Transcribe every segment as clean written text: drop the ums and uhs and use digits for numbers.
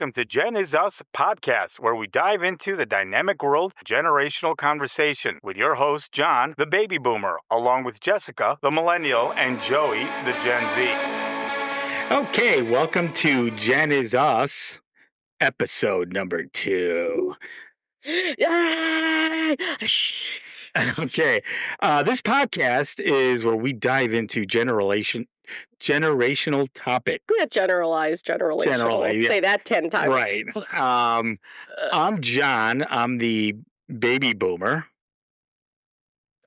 welcome to Genizus Podcast, where we dive into the dynamic world generational conversation with your host, John, the baby boomer, along with Jessica, the millennial, and Joey, the Gen Z. Okay, welcome to Genizus, episode number 2. Okay, this podcast is where we dive into generational topic. Yeah, generational. Yeah. Say that 10 times. Right. I'm John. I'm the baby boomer.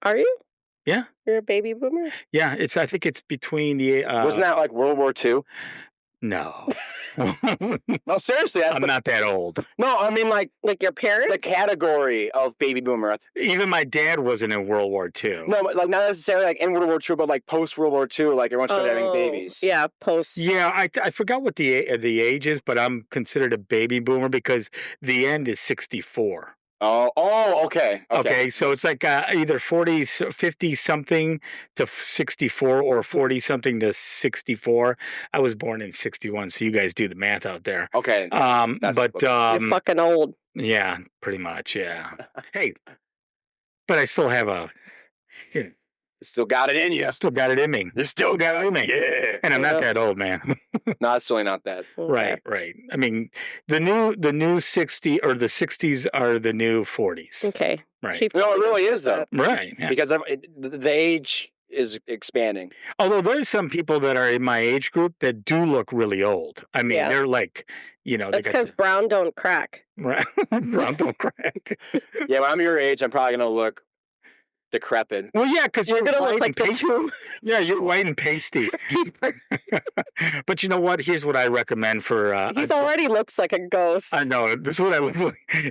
Are you? Yeah. You're a baby boomer? Yeah. I think it's between the. Wasn't that like World War II? No. No, seriously, I'm not that old. No, I mean like your parents? the category of baby boomer. Even my dad wasn't in World War II. No, like not necessarily like in World War II, but like post World War II, like everyone started having babies. Yeah, post. Yeah, I forgot what the age is, but I'm considered a baby boomer because the end is 64. Okay. Okay, so it's like either 50-something to 64 or 40-something to 64. I was born in 61, so you guys do the math out there. Okay. But You're fucking old. Yeah, pretty much, yeah. Hey, but I still have Still got it in you. still got it in me. You still got it in me. Yeah. And I'm not that old, man. No, it's really not that. Okay. Right. I mean, the new 60 or the 60s are the new 40s. Okay. Right. Keep No, it going. really is though, Right. Yeah. because the age is expanding. Although there's some people that are in my age group that do look really old. I mean, Yeah. they're like, they That's got because brown don't crack. right. Brown don't crack. Yeah, when I'm your age, I'm probably gonna look decrepit. Well, yeah, because You're going to white look like and the pasty. tomb Yeah, you're white and pasty. keeper. But you know what? Here's what I recommend for. He already looks like a ghost. I know this is what I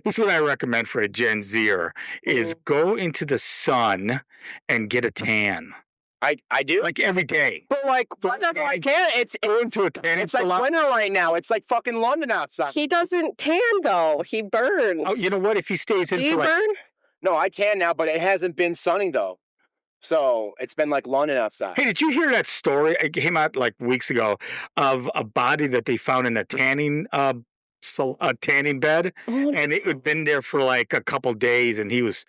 this is what I recommend for a Gen Zer is go into the sun and get a tan I do. like every day. But like, I can't. It's Go into a tan. like winter right now. It's like fucking London outside. He doesn't tan, though. He burns. Oh, you know what? If he stays in Do for you like burn? No, I tan now, but it hasn't been sunny though. So it's been like London outside. Hey, did you hear that story? It came out like weeks ago of a body that they found in a tanning tanning bed, Oh, and it had been there for like a couple days, and he was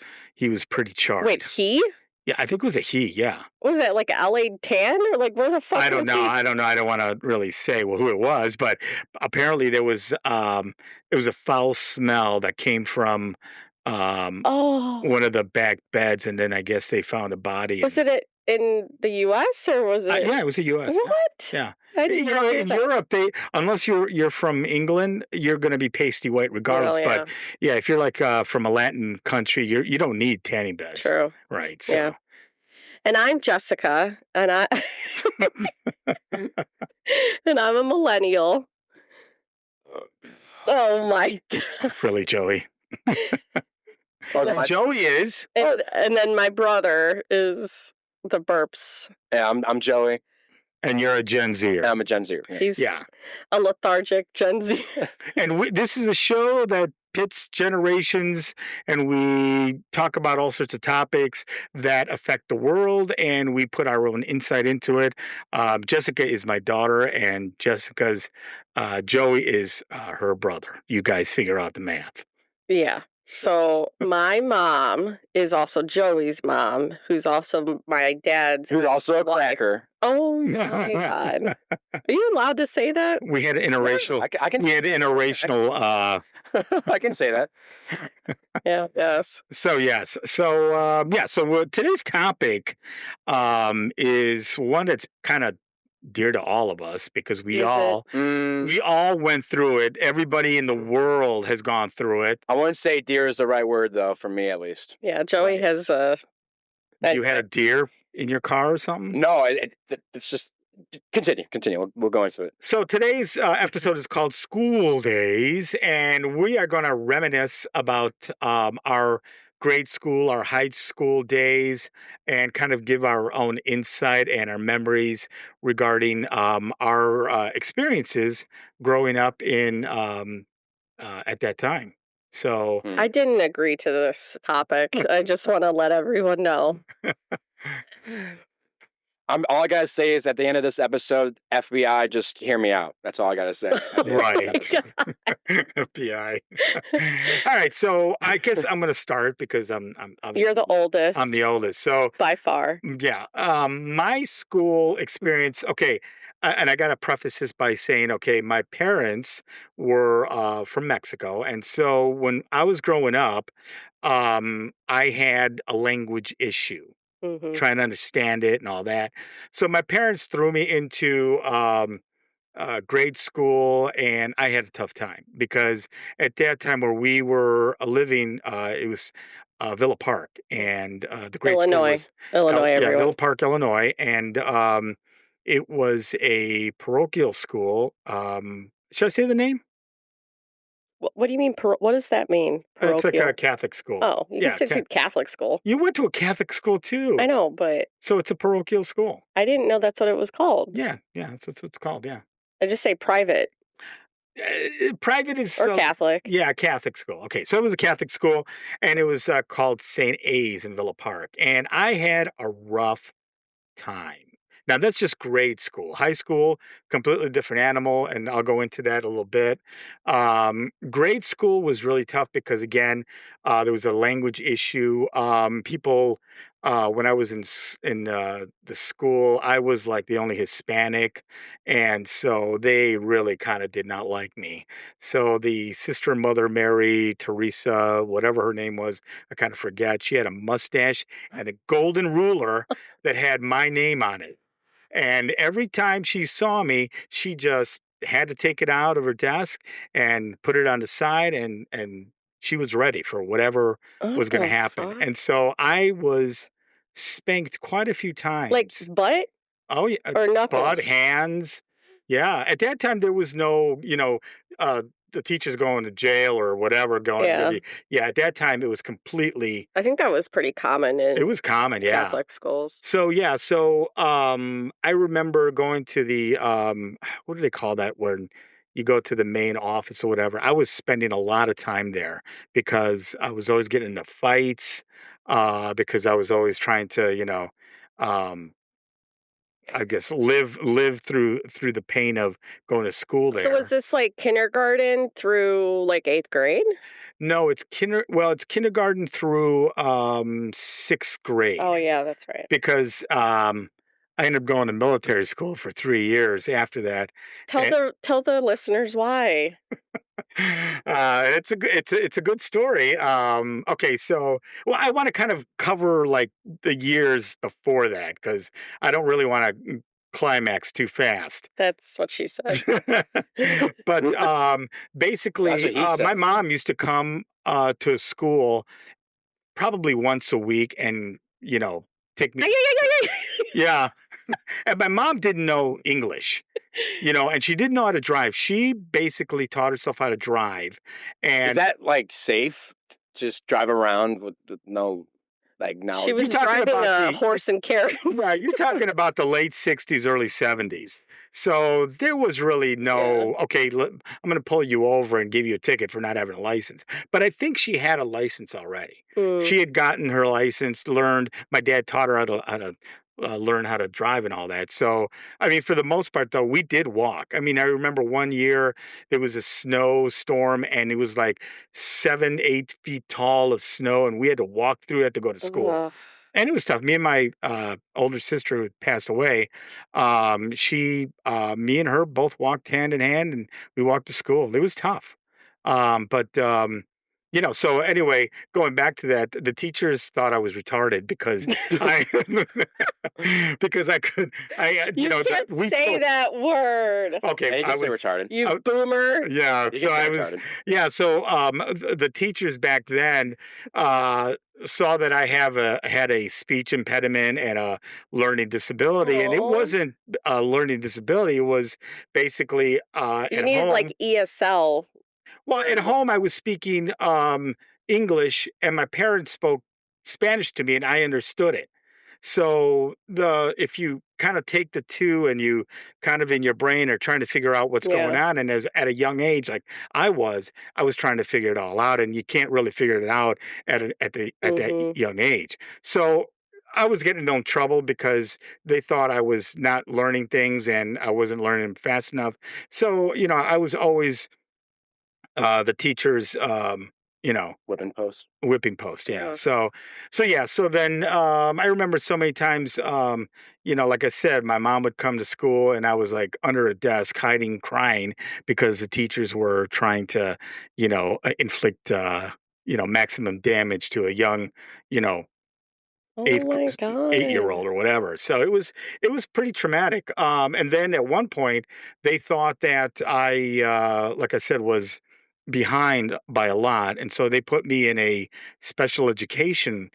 pretty charred. wait, he? Yeah, I think it was a he. Yeah, What was that, like LA tan? Or like, where the fuck I don't was know. he? I don't know. I don't want to really say who it was, but apparently there was it was a foul smell that came from Oh. one of the back beds, and then I guess they found a body. Was it in the U.S. or was it? Yeah, it was the U.S. What? Yeah. I didn't You know, know in that. Europe, unless you're from England, you're going to be pasty white regardless. Well, But yeah, if you're like from a Latin country, you don't need tanning beds. True. Right. So. Yeah. And I'm Jessica, and and I'm a millennial. Oh my God. Really, Joey. Oh, is my- Joey is. And then my brother is the burps. Yeah, I'm Joey. And you're a Gen Zer. I'm a Gen Z. He's Yeah. a lethargic Gen Z. And this is a show that pits generations, and we talk about all sorts of topics that affect the world, and we put our own insight into it. Jessica is my daughter, and Jessica's Joey is her brother. You guys figure out the math. Yeah. So my mom is also Joey's mom, who's also my dad's. Who's also a wife. cracker. Oh my God. Are you allowed to say that? We had interracial. I can. We had interracial. I can say that. Yeah. Yes. So yes. So So today's topic is one that's kind of dear to all of us because we Is all Mm, we all went through it. Everybody in the world has gone through it. I wouldn't say deer is the right word though, for me at least. Yeah. Joey has You had a deer in your car or something. No, it's just continue. We'll go into it. So today's episode is called School Days, and we are going to reminisce about our grade school, our high school days, and kind of give our own insight and our memories regarding our experiences growing up in at that time. So I didn't agree to this topic. I just want to let everyone know. All I gotta say is at the end of this episode, FBI, just hear me out. That's all I gotta say. Right. FBI. All right. So I guess I'm going to start because You're the oldest. I'm the oldest. So by far. yeah, my school experience. Okay, and I got to preface this by saying, okay, my parents were from Mexico, and so when I was growing up, I had a language issue, Hmm. trying to understand it and all that. So my parents threw me into grade school, and I had a tough time because at that time where we were living, it was Villa Park, and the grade school Illinois. was Illinois, yeah, Villa everyone. Park, Illinois, and it was a parochial school. Should I say the name? What do you mean? What does that mean? It's like a Parochial. Catholic school. Oh, you Yeah, can say Catholic school. you went to a Catholic school too. I know, but So it's a parochial school. I didn't know that's what it was called. Yeah, that's what it's called. Yeah. I just say private Private is or Catholic. yeah, Catholic school. Okay, so it was a Catholic school, and it was called St. A's in Villa Park, and I had a rough time. Now that's just grade school. High school, completely different animal, and I'll go into that a little bit. Grade school was really tough because again, there was a language issue. People, when I was in the school, I was like the only Hispanic, and so they really kind of did not like me. So the sister and mother, Mary Teresa, whatever her name was, I kind of forget. She had a mustache and a golden ruler that had my name on it. And every time she saw me, she just had to take it out of her desk and put it on the side, and she was ready for whatever What was going to the happen. fuck? And so I was spanked quite a few Like times. butt Oh yeah, or knuckles? butt, hands. Yeah, at that time there was no, the teachers going to jail or whatever going to Yeah. give you. Yeah, at that time it was completely. I think that was pretty common It in was common. Yeah. Catholic schools. So yeah, I remember going to the what do they call that when you go to the main office or whatever. I was spending a lot of time there because I was always getting into fights, because I was always trying to, um I guess live through the pain of going to school So was there. this like kindergarten through like 8th grade? No, it's kindergarten through 6th grade. Oh yeah, that's right. Because I ended up going to military school for 3 years after that. Tell the listeners why. It's a good story. Okay, so well, I want to kind of cover like the years before that because I don't really want to climax too fast. That's what she said. But That's basically, what he my said. mom used to come to school probably once a week and take me. Yeah. And my mom didn't know English, and she didn't know how to drive. She basically taught herself how to drive. Is And that like safe? Just drive around with no like knowledge. She was talking driving about a the- horse and carriage. right, you're talking about the late 60s, early 70s. So there was really no, okay, I'm going to pull you over and give you a ticket for not having a license. But I think she had a license already. Mm. She had gotten her license, learned. My dad taught her how to learn how to drive and all that. So, I mean, for the most part, though, we did walk. I mean, I remember one year there was a snowstorm and it was like 7-8 feet tall of snow, and we had to walk through it to go to school. Ugh. And it was tough. Me and my older sister who passed away, me and her both walked hand in hand, and we walked to school. It was tough. So anyway, going back to that, the teachers thought I was retarded because I, because I could, You can't we say spoke. that word. Okay, Yeah, you I can say was, retarded. You I- boomer. yeah. You So can say I was, retarded. yeah. So the teachers back then saw that I had a speech impediment and a learning disability, and it Oh. wasn't a learning disability. It was basically You at needed home. like ESL. Well, at home I was speaking English, and my parents spoke Spanish to me, and I understood it. So if you kind of take the two and you kind of in your brain are trying to figure out what's going on, and as at a young age, like I was trying to figure it all out, and you can't really figure it out at that Mhm. young age. So I was getting in trouble because they thought I was not learning things and I wasn't learning them fast enough. So, I was always the teacher's, Whipping post. whipping post. Yeah. Yeah. So then I remember so many times, like I said, my mom would come to school and I was like under a desk hiding, crying because the teachers were trying to, inflict, maximum damage to a young, you know, Oh my 8-year-old God. or whatever. So it was pretty traumatic. And then at one point they thought that I, like I said, was behind by a lot, and so they put me in a special education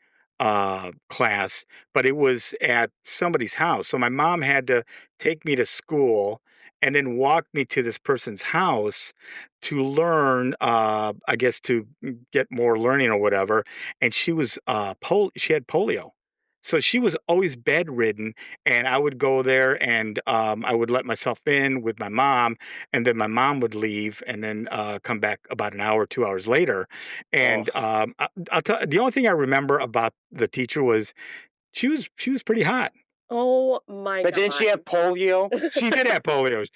class, but it was at somebody's house. So my mom had to take me to school and then walk me to this person's house to learn, I guess, to get more learning or whatever. And she was she had polio. So she was always bedridden, and I would go there and I would let myself in with my mom, and then my mom would leave and then come back about an hour, 2 hours later. Oh. And I'll tell the only thing I remember about the teacher was she was pretty hot. Oh my But God. didn't she have polio? She did have polio.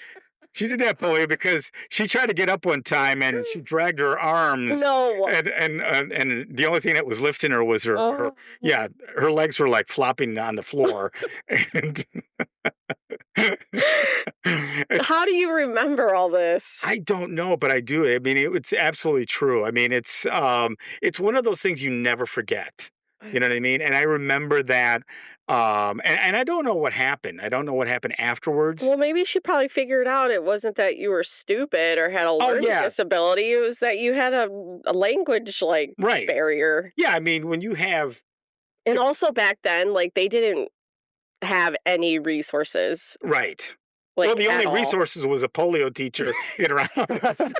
She did have polio because she tried to get up one time and she dragged her arms, No. and the only thing that was lifting her was her Oh. yeah, her legs were like flopping on the floor. And it's How do you remember all this? I don't know, but I do. I mean, it's absolutely true. I mean, it's one of those things you never forget. You know what I mean? And I remember that, and I don't know what happened. I don't know what happened afterwards. Well, maybe she probably figured out it wasn't that you were stupid or had a learning yeah. disability. It was that you had a language Right. barrier. Yeah, I mean, when you have And also back then, they didn't have any resources. right. Well, the at only all. resources was a polio teacher in her house.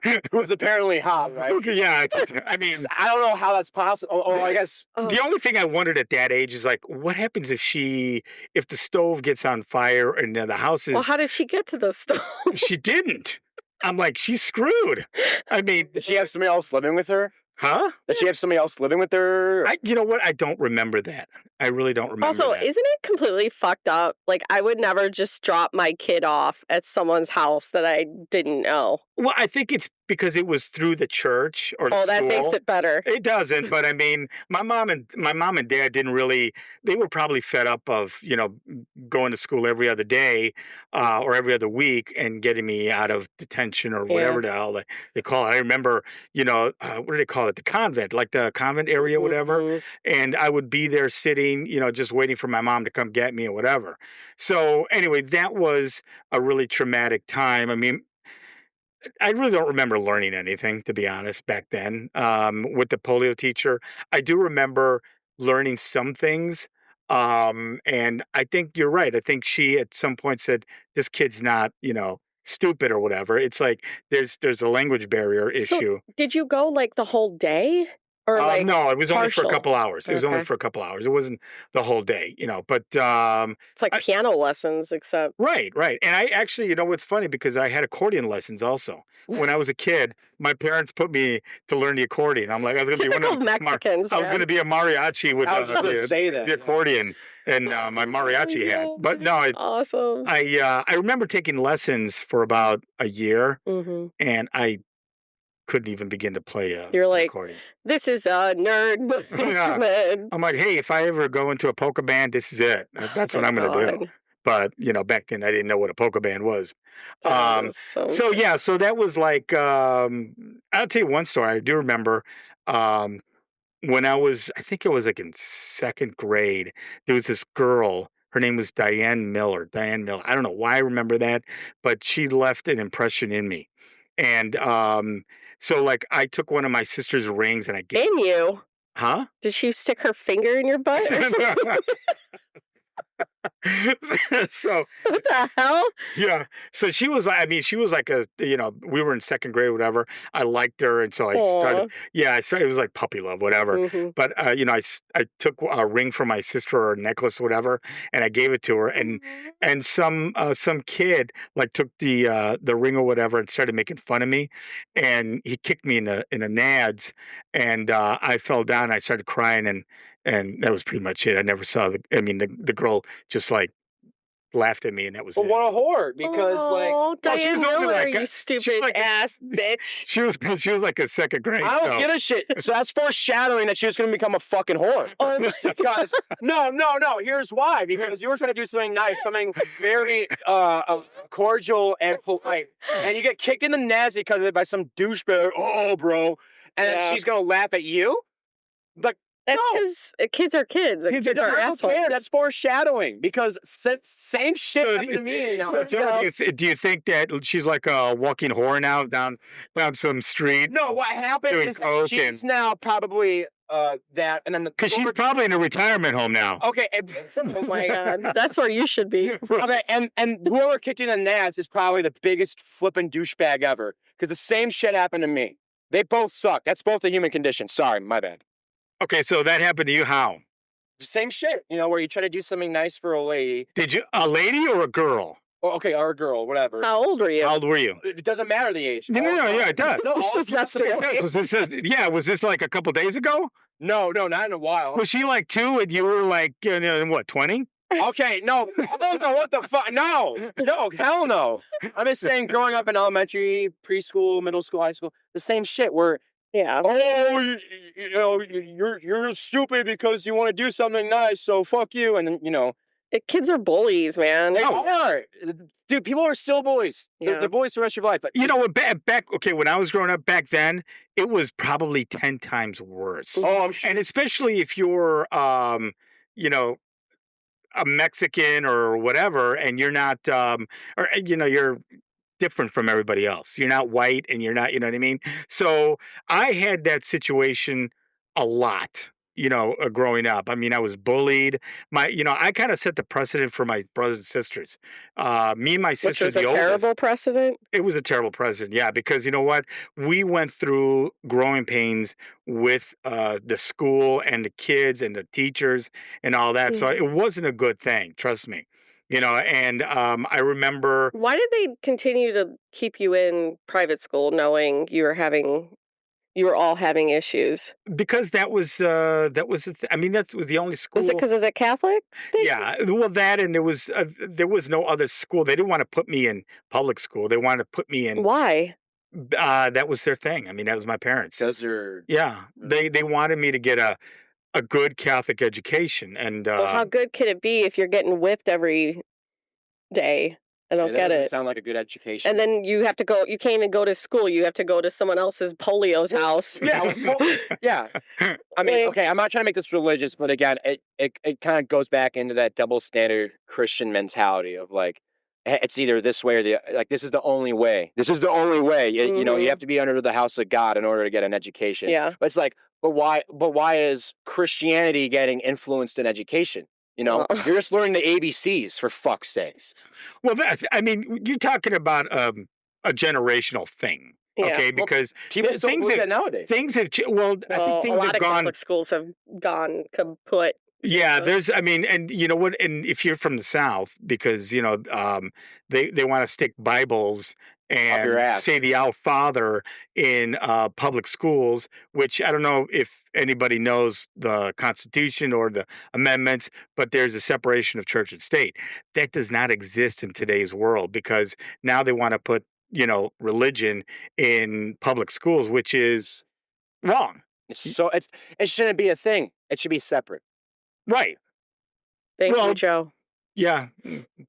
It was apparently hot, right? Okay, yeah, I mean, I don't know how that's possible. Oh, I guess. the only thing I wondered at that age is like, what happens if the stove gets on fire and the house is? Well, how did she get to the stove? She didn't. I'm like, she's screwed. I mean, Did she have somebody else living with her? huh? Did she have somebody else living with her? You know what? I don't remember that. I really don't remember Also, that. isn't it completely fucked up? I would never just drop my kid off at someone's house that I didn't know. Well, I think it's because it was through the church or the Oh, school. that makes it better. It doesn't, but I mean, my mom and dad didn't really. They were probably fed up of going to school every other day or every other week and getting me out of detention or whatever the hell they call it. I remember, what do they call it? The convent, like the convent area, whatever. Mhm. And I would be there sitting, just waiting for my mom to come get me or whatever. So anyway, that was a really traumatic time. I mean, I really don't remember learning anything, to be honest, back then. With the polio teacher, I do remember learning some things. And I think you're right. I think she at some point said, "This kid's not, stupid or whatever." It's like there's a language barrier So, issue. did you go the whole day? Or No, it was only for a partial? couple hours. It was only Okay. for a couple hours. It wasn't the whole day, But It's like I- piano lessons, except. right. And I actually, what's funny because I had accordion lessons also when I was a kid. My parents put me to learn the accordion. I'm like, I was going to be one Typical of Mexicans. I was going to be a mariachi with I was just going to say that. the accordion and my mariachi hat. Oh, But no, awesome. I remember taking lessons for about a year, Hmm. and I couldn't even begin to play You're an like, accordion. this is a nerd instrument. I'm like, hey, if I ever go into a polka band, this is it. That's what I'm going to do. God. But back then I didn't know what a polka band was. That is so So yeah, so that was like I'll tell you one story. I do remember when I think it was like in second grade, there was this girl. Her name was Diane Miller. Diane Miller. I don't know why I remember that, but she left an impression in me. And so like I took one of my sister's rings and I gave in you. huh? Did she stick her finger in your butt or something? So What the hell? yeah. So she was like, I mean, she was like we were in second grade or whatever. I liked her. And so I started, it was like puppy love, whatever. Mhm. But, I took a ring from my sister or a necklace or whatever, and I gave it to her. And some kid like took the ring or whatever and started making fun of me. And he kicked me in the nads, and I fell down. I started crying, and And that was pretty much it. I never saw the girl just like laughed at me, and that was But it. what a whore! Because Oh, she Diane was only Miller, like you stupid like ass bitch. She was like a second grade. I don't so. give a shit. So that's foreshadowing that she was going to become a fucking whore. Oh my Because no. Here's why. Because you were trying to do something nice, something very cordial and polite, and you get kicked in the nuts because of it by some douchebag. Oh, bro, and then she's going to laugh at you. Like. That's because kids are kids. Kids are I don't assholes. care. That's foreshadowing because same shit happened to me. So, Joe, do you think that she's like a walking whore now down some street? No, what happened doing is that coke she's now probably that, and then because she's probably in a retirement home now. okay. Oh my god, that's where you should be. Okay, and whoever kicked in the nads is probably the biggest flipping douchebag ever because the same shit happened to me. They both suck. That's both the human condition. Sorry, my bad. Okay, so that happened to you how? The same shit, where you try to do something nice for a lady. Did you a lady or a girl? Or, okay, or a girl, whatever. How old were you? How old were you? It doesn't matter the age. No, yeah, it does. No, This is yesterday. Was this like a couple days ago? No, not in a while. Was she like 2 and you were like, what, 20? Okay, no, what the fuck? No, hell no. I'm just saying, growing up in elementary, preschool, middle school, high school, the same shit. Where you're stupid because you want to do something nice, so fuck you, and then kids are bullies, man. they are, dude. People are still bullies. They're bullies for the rest of your life. But Back when I was growing up back then, it was probably 10 times worse. Oh, I'm sure. And especially if you're, a Mexican or whatever, and you're not, you're different from everybody else. You're not white and you're not, you know what I mean? So I had that situation a lot, growing up. I mean, I was bullied. I kind of set the precedent for my brothers and sisters. Me and my sister, Which was a terrible precedent. It was a terrible precedent, yeah, because you know what? We went through growing pains with the school and the kids and the teachers and all that. So it wasn't a good thing, trust me. And I remember. Why did they continue to keep you in private school knowing you were all having issues? Because that was that was the only school. Was it because of the Catholic thing? Yeah, well, that, and there was no other school. They didn't want to put me in public school. They wanted to put me in. Why? That was their thing. I mean, that was my parents. Because they're. Yeah, they wanted me to get a good Catholic education, and Well, how good could it be if you're getting whipped every day? I don't get it. Sound like a good education. And then you have to go. You can't even go to school. You have to go to someone else's polio's house. Yeah, yeah. I mean, okay, I'm not trying to make this religious, but again, it kind of goes back into that double standard Christian mentality of like, it's either this way or this is the only way. This is the only way. You have to be under the house of God in order to get an education. Yeah. But it's like, but why is Christianity getting influenced in education? You're just learning the ABCs, for fuck's sakes. Well, you're talking about a generational thing, okay? Because people still believe that nowadays. Things have changed. I think things have gone. Catholic schools have gone kaput. Yeah, and you know what? And if you're from the South, because they want to stick Bibles and say the Our Father in public schools, which I don't know if anybody knows the Constitution or the amendments, but there's a separation of church and state. That does not exist in today's world because now they want to put, religion in public schools, which is wrong. So it shouldn't be a thing. It should be separate. Right. Thank you, Joe. Yeah.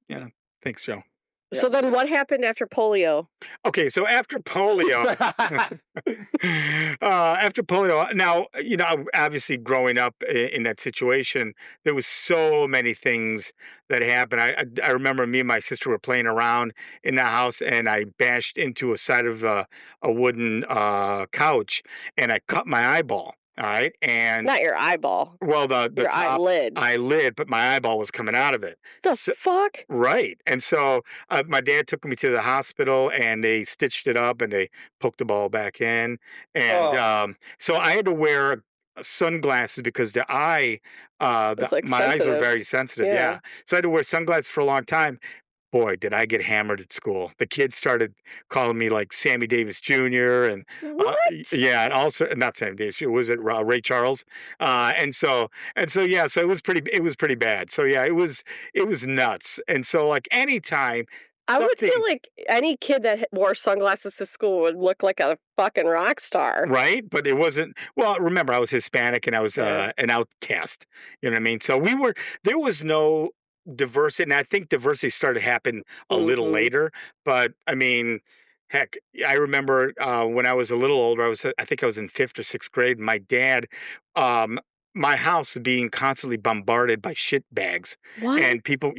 Yeah. Thanks, Joe. So then what happened after polio? Okay, so after polio, now, obviously growing up in that situation, there was so many things that happened. I remember me and my sister were playing around in the house and I bashed into a side of a wooden couch and I cut my eyeball. All right, and not your eyeball. Well, the your top eyelid, but my eyeball was coming out of it. The fuck? Right, and so my dad took me to the hospital, and they stitched it up, and they poked the ball back in, and so I had to wear sunglasses because the eye, my eyes were very sensitive. Yeah, so I had to wear sunglasses for a long time. boy, did I get hammered at school. The kids started calling me like Sammy Davis Jr. and What? yeah, and also not Sammy Davis. Was it Ray Charles? Yeah, so it was pretty bad. So yeah, it was nuts. And so like anytime I would feel something like any kid that wore sunglasses to school would look like a fucking rock star. right, but it wasn't. Well, remember I was Hispanic and I was Yeah. an outcast. You know what I mean? So there was no diversity, and I think diversity started to happen a little Mhm. later. But I mean, heck, I remember when I was a little older. I think I was in 5th or 6th grade. My dad, um, my house was being constantly bombarded by shit bags, What? and people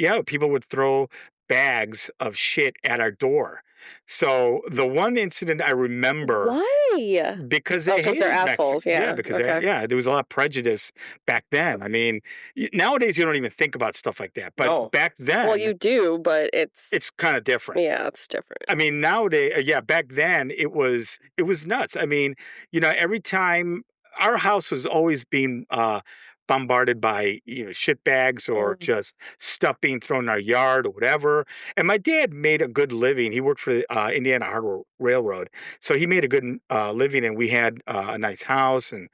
would throw bags of shit at our door. So the one incident I remember Why? because Oh, they 'cause they're hated assholes, yeah, yeah, because okay. there was a lot of prejudice back then. I mean, nowadays you don't even think about stuff like that, but No. back then Well, you do, but it's it's kind of different. yeah, it's different. I mean, nowadays, yeah, back then it was nuts. I mean, every time our house was always being bombarded by shit bags or Mhm. just stuff being thrown in our yard or whatever. And my dad made a good living. He worked for the Indiana Harbor Railroad, so he made a good living, and we had a nice house and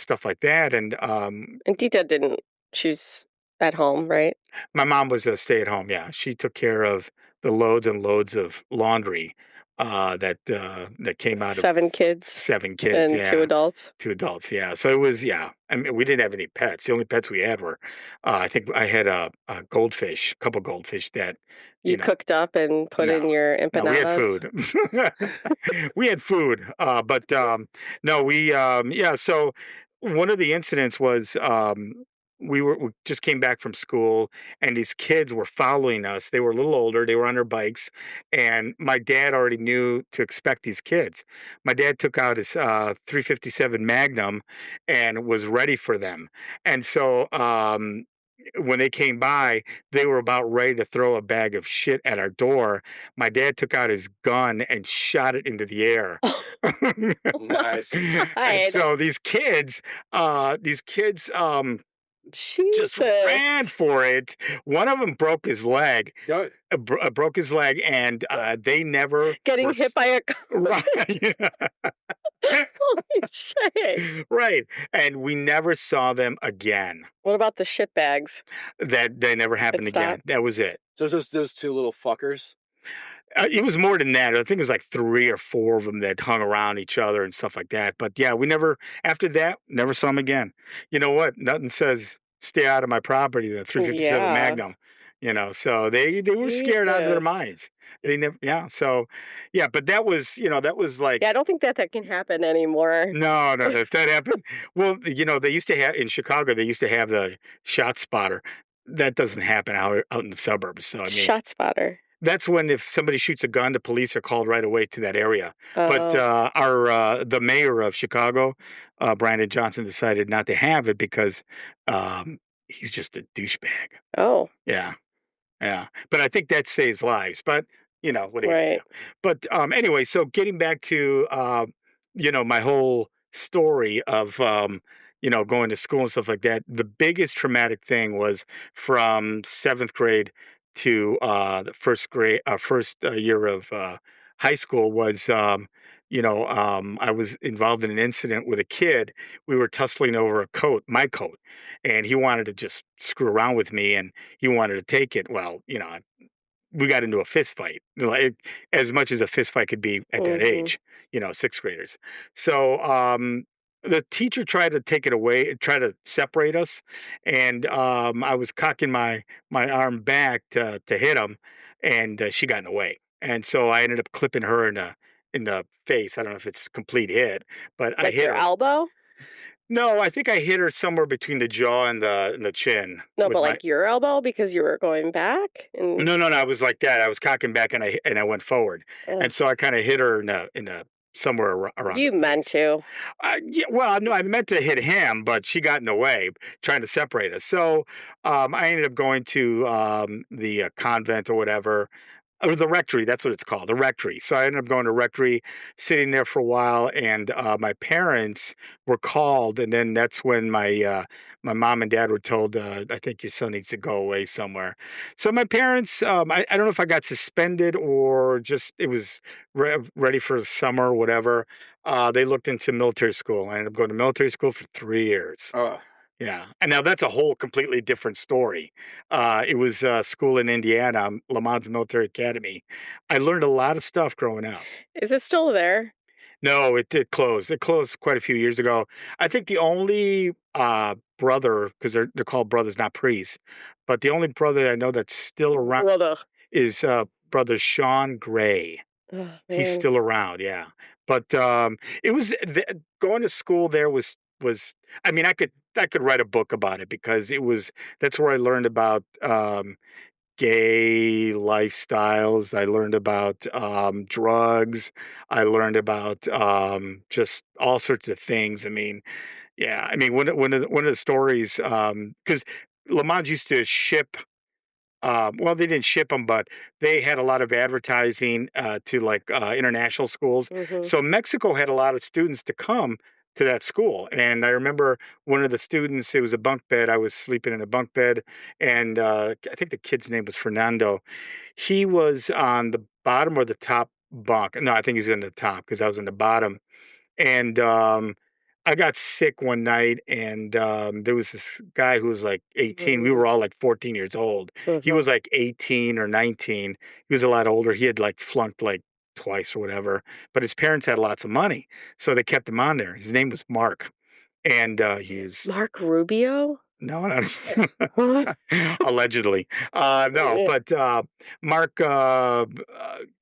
stuff like that. And And Dita didn't. She's at home, right? my mom was a stay-at-home, yeah. She took care of the loads and loads of laundry, that came out of 7 kids 7 kids, and 2 yeah. adults. 2 adults, yeah. So it was yeah. I mean, we didn't have any pets. The only pets we had were, I think I had a goldfish, a couple goldfish that, You you know cooked up and put in no, your no, we had empanadas? food. We had food, but, no, yeah, so one of the incidents was, we just came back from school, and these kids were following us. They were a little older, they were on their bikes, and my dad already knew to expect these kids. My dad took out his, 357 Magnum and was ready for them, and so, when they came by, they were about ready to throw a bag of shit at our door. My dad took out his gun and shot it into the air. Oh my Nice. And god. so these kids just ran Jesus. for it. One of them broke his leg, Yeah. broke his leg, and they never Getting were hit by a car. right. Holy shit. Right. And we never saw them again. What about the shit bags? That never happened again. stopped? That was it. So those 2 little fuckers. It was more than that. I think it was like 3 or 4 of them that hung around each other and stuff like that. But yeah, we never after that, never saw them again. You know what? Nothing says stay out of my property than 357 Yeah. Magnum. So they were scared out of their Jesus. minds. They never yeah, so yeah, but that was, that was like Yeah, I don't think that can happen anymore. no, no, if that happened. Well, they used to have in Chicago, they used to have the shot spotter. That doesn't happen out in the suburbs. So I mean, Shot spotter. that's when if somebody shoots a gun, the police are called right away to that area. But Oh. the mayor of Chicago, Brandon Johnson, decided not to have it because he's just a douchebag. Oh, Yeah, yeah. But I think that saves lives. But what are you gonna do? right. But anyway, so getting back to my whole story of going to school and stuff like that. The biggest traumatic thing was from 7th grade to the first year of high school was I was involved in an incident with a kid. We were tussling over a coat, my coat, and he wanted to just screw around with me, and he wanted to take it. Well, we got into a fist fight, like as much as a fist fight could be at that Mhm. age, 6th graders. So the teacher tried to take it away, try to separate us, and I was cocking my arm back to hit him, and she got in the way, and so I ended up clipping her in the face. I don't know if it's complete hit, but I Like hit your her. elbow? No, I think I hit her somewhere between the jaw and the chin No, with but my like your elbow because you were going back and no, no, no, I was like that. I was cocking back and I went forward. Ugh. And so I kinda hit her in a somewhere around You the meant face. to. Yeah, well, no, I meant to hit him, but she got in the way, trying to separate us. So, I ended up going to, the, convent or whatever, Or the rectory, that's what it's called, the rectory. So I ended up going to rectory, sitting there for a while, and my parents were called, and then that's when my mom and dad were told, I think your son needs to go away somewhere. So my parents, I don't know if I got suspended or just it was ready for the summer or whatever. They looked into military school. I ended up going to military school for 3 years. Oh, Yeah, and now that's a whole completely different story. It was school in Indiana, Le Mans Military Academy. I learned a lot of stuff growing up. Is it still there? No, it did close. It closed quite a few years ago. I think the only brother, because they're called brothers, not priests, but the only brother I know that's still around Brother. is brother Sean Gray. Oh, He's man. still around, yeah. But it was going to school there was. I mean, I could write a book about it because that's where I learned about gay lifestyles. I learned about drugs. I learned about just all sorts of things. I mean, yeah. I mean, one of the stories because Le Mans used to ship well, they didn't ship them, but they had a lot of advertising to like international schools. Mhm. So Mexico had a lot of students to come to that school. And I remember one of the students, it was a bunk bed. I was sleeping in a bunk bed. And I think the kid's name was Fernando. He was on the bottom or the top bunk. No, I think he's in the top because I was in the bottom. And I got sick one night, and there was this guy who was like 18. We were all like 14 years old. He was like 18 or 19. He was a lot older. He had like flunked like twice or whatever, but his parents had lots of money, so they kept him on there. His name was Mark, and he's Mark Rubio? no, not What? allegedly. No, Yeah. but Mark,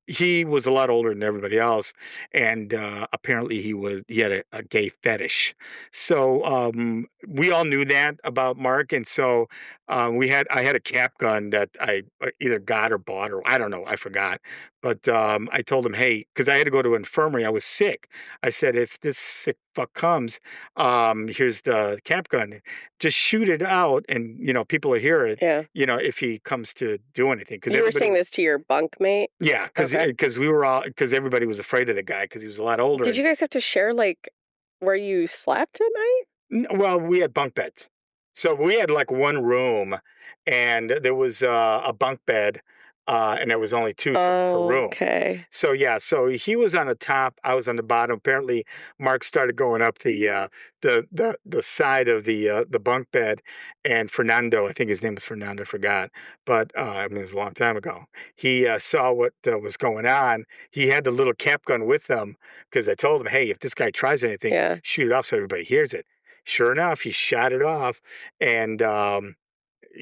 he was a lot older than everybody else, and apparently he had a gay fetish. So we all knew that about Mark, and so I had a cap gun that I either got or bought, or I don't know, I forgot. But I told him, hey, because I had to go to infirmary, I was sick. I said, if this sick fuck comes, here's the cap gun, just shoot it out, and people will hear it. Yeah. If he comes to do anything, because You were saying this to your bunkmate? yeah, because Okay. because everybody was afraid of the guy because he was a lot older. Did you guys have to share like where you slept at night? Well, we had bunk beds, so we had like one room, and there was a bunk bed, and there was only two per Oh, room. okay. So yeah, so he was on the top, I was on the bottom. Apparently, Mark started going up the side of the bunk bed, and Fernando, I think his name was Fernando, I forgot, but I mean it was a long time ago. He saw what was going on. He had the little cap gun with him because I told him, hey, if this guy tries anything, Yeah. shoot it off so everybody hears it. Sure enough, he shot it off, and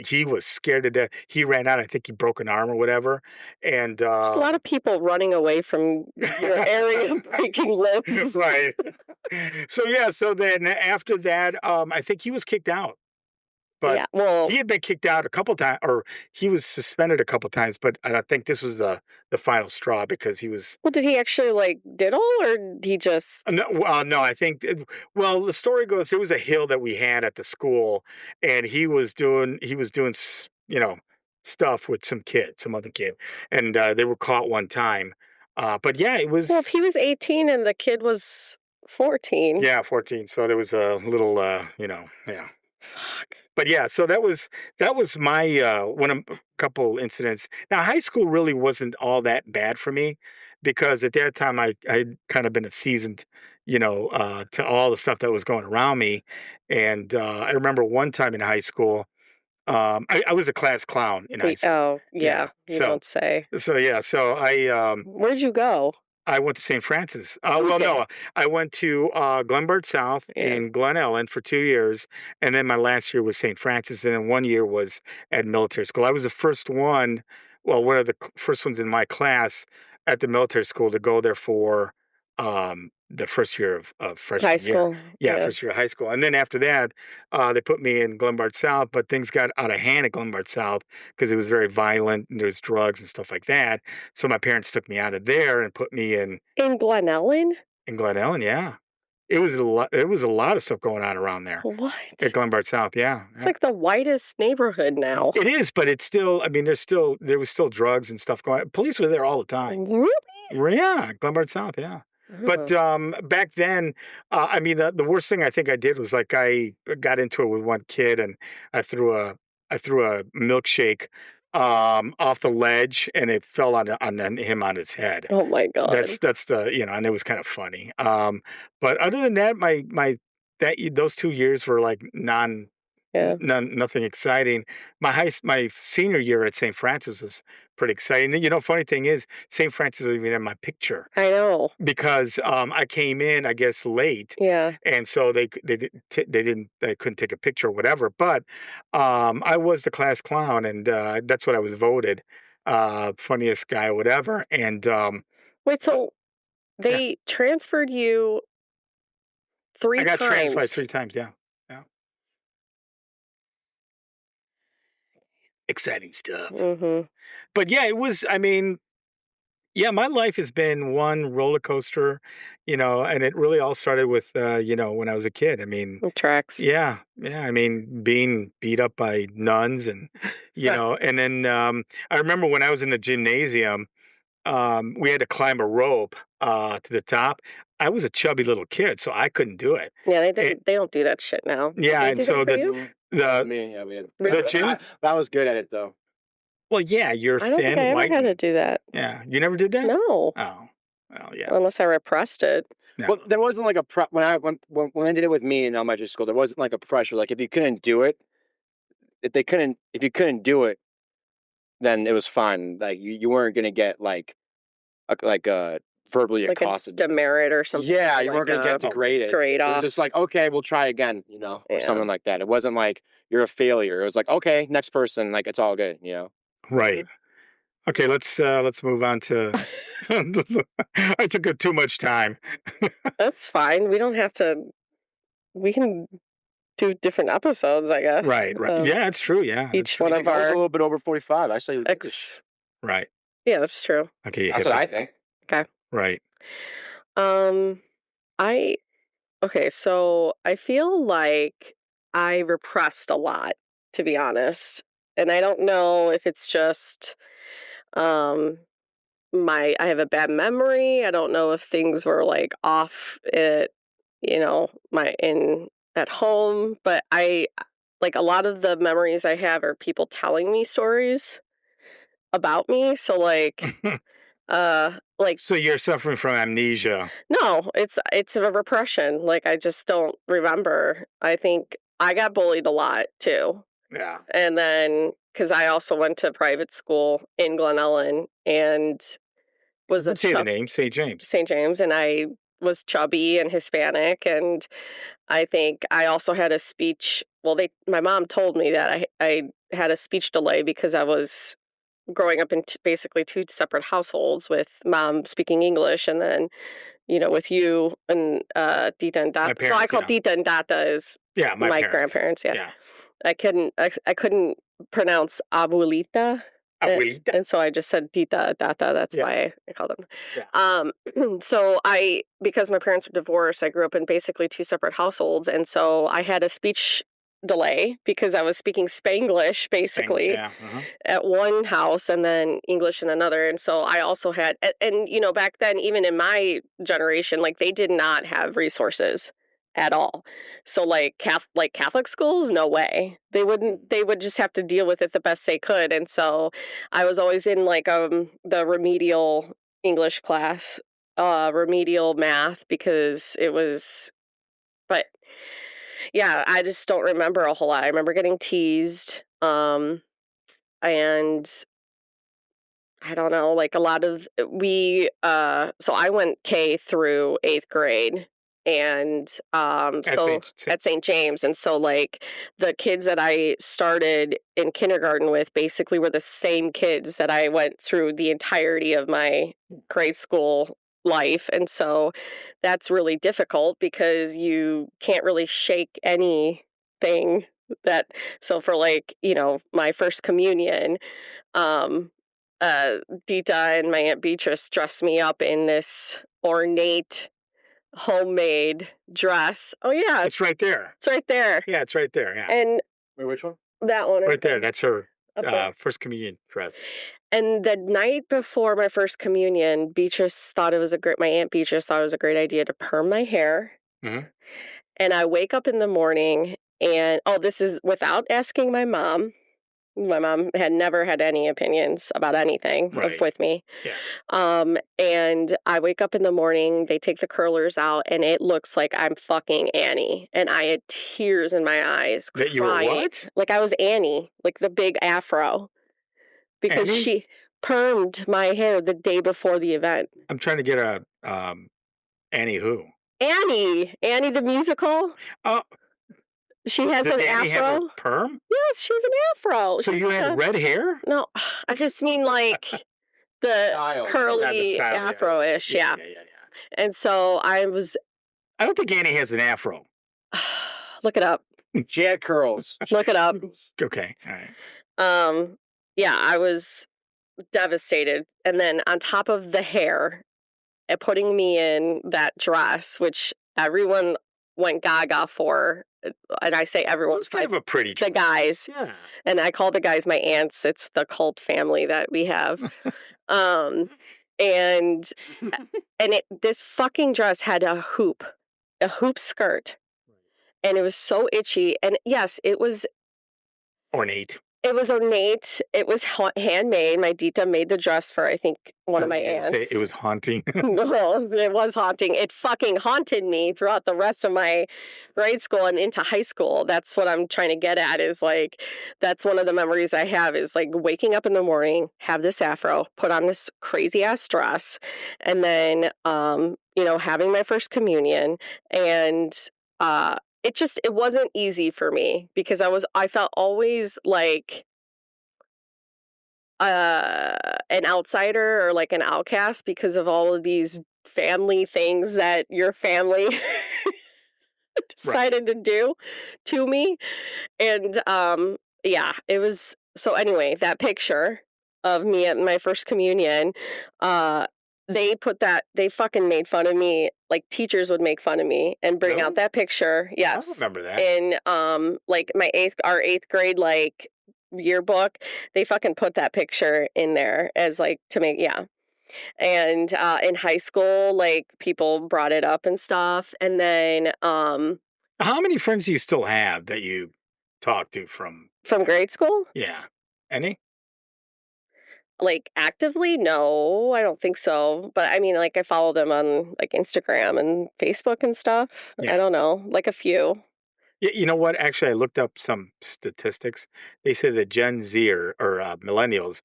he was scared to death. He ran out. I think he broke an arm or whatever. And There's a lot of people running away from your area breaking limbs. right. So yeah. So then after that, I think he was kicked out. But Yeah. Well, he had been kicked out a couple times, or he was suspended a couple times. But I don't think this was the final straw because he was. did he actually like diddle or did he just No, no, I think. Well, the story goes there was a hill that we had at the school, and he was doing stuff with some other kid, and they were caught one time. But yeah, it was Well, if he was 18 and the kid was 14. yeah 14. So there was a little yeah. Fuck. But yeah, so that was my one of a couple incidents. Now, high school really wasn't all that bad for me because at that time I'd kind of been a seasoned, to all the stuff that was going around me. And I remember one time in high school, I was the class clown in high school. Oh, Yeah. yeah. You So don't say. so yeah, so Where'd you go? I went to St. Francis. You Well, did. no, I went to Glenbard South Yeah. in Glen Ellen for 2 years, and then my last year was St. Francis, and then 1 year was at military school. I was the first one, well, one of the first ones in my class at the military school to go there for the first year of freshman High year. school. Yeah, Yeah. first year of high school, and then after that, they put me in Glenbard South, but things got out of hand at Glenbard South because it was very violent and there was drugs and stuff like that. So my parents took me out of there and put me in In Glen Ellen? Glen Ellen, yeah. It was a lot. It was a lot of stuff going on around there What? at Glenbard South. Yeah, It's like the whitest neighborhood now. it is, but it's still. I mean, there was still drugs and stuff going on. Police were there all the time. Really? Yeah, Glenbard South. Yeah. But back then, I mean, the worst thing I think I did was like I got into it with one kid, and I threw a milkshake off the ledge, and it fell on him on his head. Oh my God. That's the and it was kind of funny. But other than that, those 2 years were like nothing exciting. My senior year at St. Francis was pretty exciting. Funny thing is, St. Francis is even in my picture I know. because I came in, I guess, late, Yeah. and so they couldn't take a picture or whatever. But I was the class clown, and that's what I was voted, funniest guy or whatever. And Wait, so they transferred you I got transferred times? 3 times. Yeah. Exciting stuff. Mm-hmm. But yeah, it was. I mean, yeah, my life has been one roller coaster, and it really all started with, when I was a kid. I mean, Tracks. yeah. I mean, being beat up by nuns and, and then I remember when I was in the gymnasium, we had to climb a rope to the top. I was a chubby little kid, so I couldn't do it. Yeah, they don't do that shit now. Yeah, They and do so that for you? We had the gym. I was good at it though. Well, yeah, you're I don't think I thin, ever white. had to do that. Yeah, you never did that? No, Oh, well, yeah. unless I repressed it. No. Well, there wasn't like a when I did it with me in elementary school. There wasn't like a pressure. Like if you couldn't do it, if you couldn't do it, then it was fine. Like you weren't gonna get like verbally Like accosted. a demerit or something. Yeah, you like weren't gonna get degraded. grade It was off. just like, okay, we'll try again, or Yeah. something like that. It wasn't like you're a failure. It was like, okay, next person, like it's all good, Right. Okay, let's move on to. I took up too much time. That's fine. We don't have to. We can do different episodes, I guess. Right. Yeah, it's true. Yeah. Each one of I was a our little bit over 45. Actually, Right. Yeah, that's true. Okay. that's what I think. Right. Okay, so I feel like I repressed a lot, to be honest. And I don't know if it's just I have a bad memory. I don't know if things were like off at at home, but I like a lot of the memories I have are people telling me stories about me. So like So you're suffering from amnesia. no, it's a repression. Like I just don't remember. I think I got bullied a lot too. Yeah. And then because I also went to private school in Glen Ellen and was Let's say the name, St. James. St. James, and I was chubby and Hispanic, and I think I also had a speech. Well, my mom told me that I had a speech delay because I was growing up in basically 2 separate households with mom speaking English and then, with you and Dita and Data. So I call Dita and Data as my grandparents. Yeah. I couldn't pronounce abuelita. Abuelita. And so I just said Dita, Data. That's why I called them. Yeah. So because my parents were divorced, I grew up in basically 2 separate households. And so I had a speech delay because I was speaking Spanglish basically at one house and then English in another. And so I also had, and back then, even in my generation, like they did not have resources at all. So like Catholic schools, no way. They would just have to deal with it the best they could. And so I was always in like the remedial English class, remedial math because it was, but yeah, I just don't remember a whole lot. I remember getting teased, and I don't know, like a lot of so I went K through 8th grade. And at St. James. And so like the kids that I started in kindergarten with basically were the same kids that I went through the entirety of my grade school life. And so that's really difficult because you can't really shake anything so for like, my first communion, Dita and my Aunt Beatrice dressed me up in this ornate homemade dress. Oh, yeah. It's right there. It's right there. Yeah, it's right there. Yeah. And Wait, which one? that one. Right there. That's her first communion dress. And the night before my first communion, my Aunt Beatrice thought it was a great idea to perm my hair. Mm-hmm. And I wake up in the morning and, this is without asking my mom. My mom had never had any opinions about anything with me. Yeah. And I wake up in the morning, they take the curlers out, and it looks like I'm fucking Annie. And I had tears in my eyes. That you were what? Like I was Annie, like the big afro. Because Annie? she permed my hair the day before the event. I'm trying to get a Annie who? Annie the musical. Oh. She has an Annie afro. Have a perm? Yes, she's an afro. So you had red hair? No, I just mean like the curly afro-ish, yeah. And so I don't think Annie has an afro. Look it up. She had curls. Look it up. Okay, all right. Yeah, I was devastated. And then on top of the hair, putting me in that dress, which everyone went gaga for. And I say everyone's kind of a pretty dress. The guys. Yeah. And I call the guys my aunts. It's the cult family that we have. This fucking dress had a hoop skirt. And it was so itchy. And yes, it was ornate. It was ornate. It was handmade. My Dita made the dress for, I think, one of my aunts. Say it was haunting. Well, it was haunting. It fucking haunted me throughout the rest of my grade school and into high school. That's what I'm trying to get at is like, that's one of the memories I have is like waking up in the morning, have this afro, put on this crazy ass dress, and then, having my first communion and, it wasn't easy for me because I felt always like an outsider or like an outcast because of all of these family things that your family decided to do to me. And it was so anyway, that picture of me at my first communion, they fucking made fun of me. Like teachers would make fun of me and bring out that picture. Yes. I remember that. In like our eighth grade like yearbook, they fucking put that picture in there as like to make And in high school, like people brought it up and stuff. And then how many friends do you still have that you talk to from grade school? Yeah. Any? Like actively? No, I don't think so. But I mean, like I follow them on like Instagram and Facebook and stuff. Yeah. I don't know, like a few. Yeah, you know what? Actually, I looked up some statistics. They say that Gen Z or millennials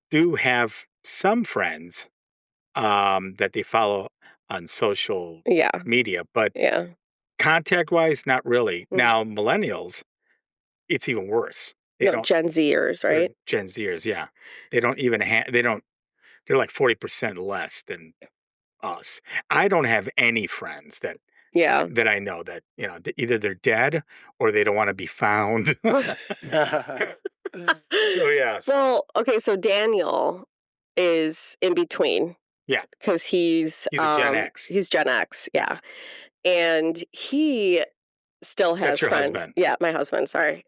do have some friends that they follow on social media, but contact-wise, not really. Mm. Now, millennials, it's even worse. Gen Zers, right? Gen Zers, yeah. They don't even they're like 40% less than us. I don't have any friends that I know that, either they're dead or they don't want to be found. So, yeah. Well, okay, so Daniel is in between. Yeah. Because he's a Gen X. He's Gen X, yeah. And he still has That's your friends. Husband. Yeah, my husband, sorry.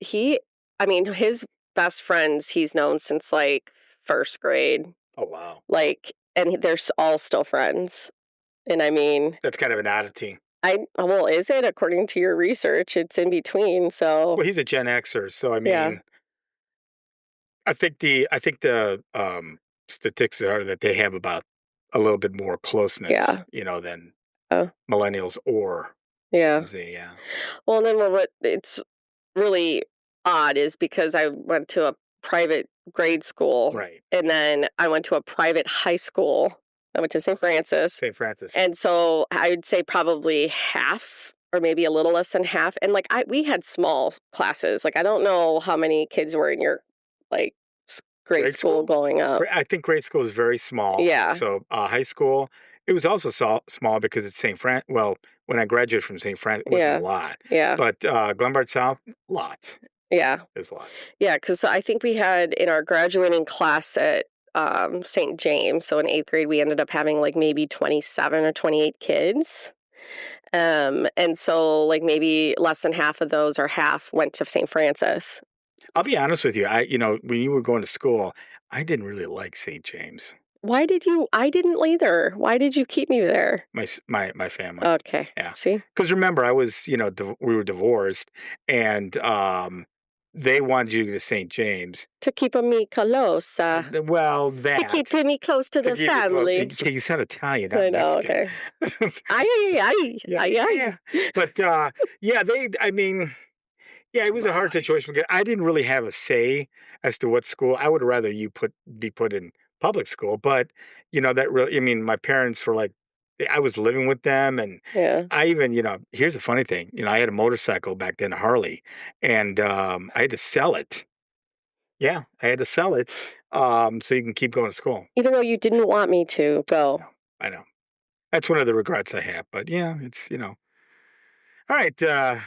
His best friends he's known since like first grade. Oh, wow. Like, and they're all still friends. And I mean, that's kind of an oddity. Is it? According to your research, it's in between. So, well, he's a Gen Xer. So, I mean, I think the statistics are that they have about a little bit more closeness, than millennials or Z, yeah. Well, and then what it's really odd is because I went to a private grade school, right, and then I went to a private high school. I went to St. Francis. And so I would say probably half or maybe a little less than half. And like we had small classes. Like I don't know how many kids were in your like grade school going up. I think grade school is very small. Yeah. So high school, it was also small because it's St. Francis. Well, when I graduated from St. Francis, it wasn't a lot. Yeah. But Glenbard South, lots. Yeah. There's lots. Yeah, because I think we had in our graduating class at St. James. So in 8th grade, we ended up having like maybe 27 or 28 kids. And so like maybe less than half of those or half went to St. Francis. I'll be honest with you. When you were going to school, I didn't really like St. James. Why did you? I didn't either. Why did you keep me there? My family. Okay. Yeah. See? Because remember, I was, we were divorced, and they wanted you to St. James. To keep me close. Well, that. To keep me close to the family. You said Italian, not I know, Mexican. okay. Aye. Yeah. But, it was a hard situation because I didn't really have a say as to what school. I would rather you be put in public school, but that really, my parents were like, I was living with them, and I even, here's a funny thing, I had a motorcycle back then, a Harley, and I had to sell it. Yeah, I had to sell it so you can keep going to school. Even though you didn't want me to go. I know. That's one of the regrets I have, but yeah, it's, all right. But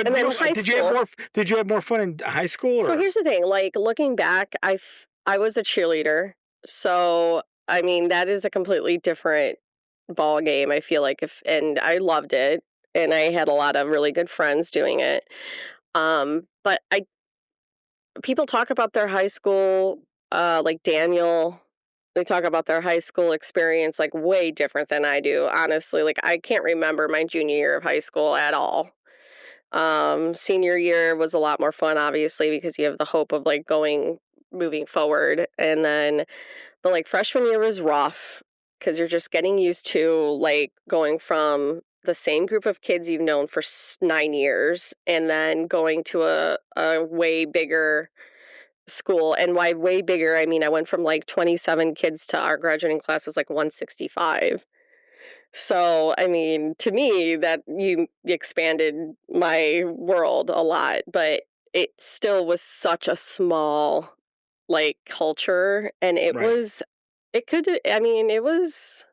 and then high school. Did you have more fun in high school? So here's the thing, like looking back, I was a cheerleader. So, that is a completely different ball game. I feel like and I loved it, and I had a lot of really good friends doing it. But people talk about their high school, like Daniel, they talk about their high school experience like way different than I do. Honestly, like I can't remember my junior year of high school at all. Senior year was a lot more fun, obviously, because you have the hope of like moving forward. And then, but like freshman year was rough because you're just getting used to like going from the same group of kids you've known for 9 years and then going to a way bigger school. And why way bigger? I went from like 27 kids to our graduating class was like 165. So, to me, that you expanded my world a lot, but it still was such a small, like, culture. And it was, it was,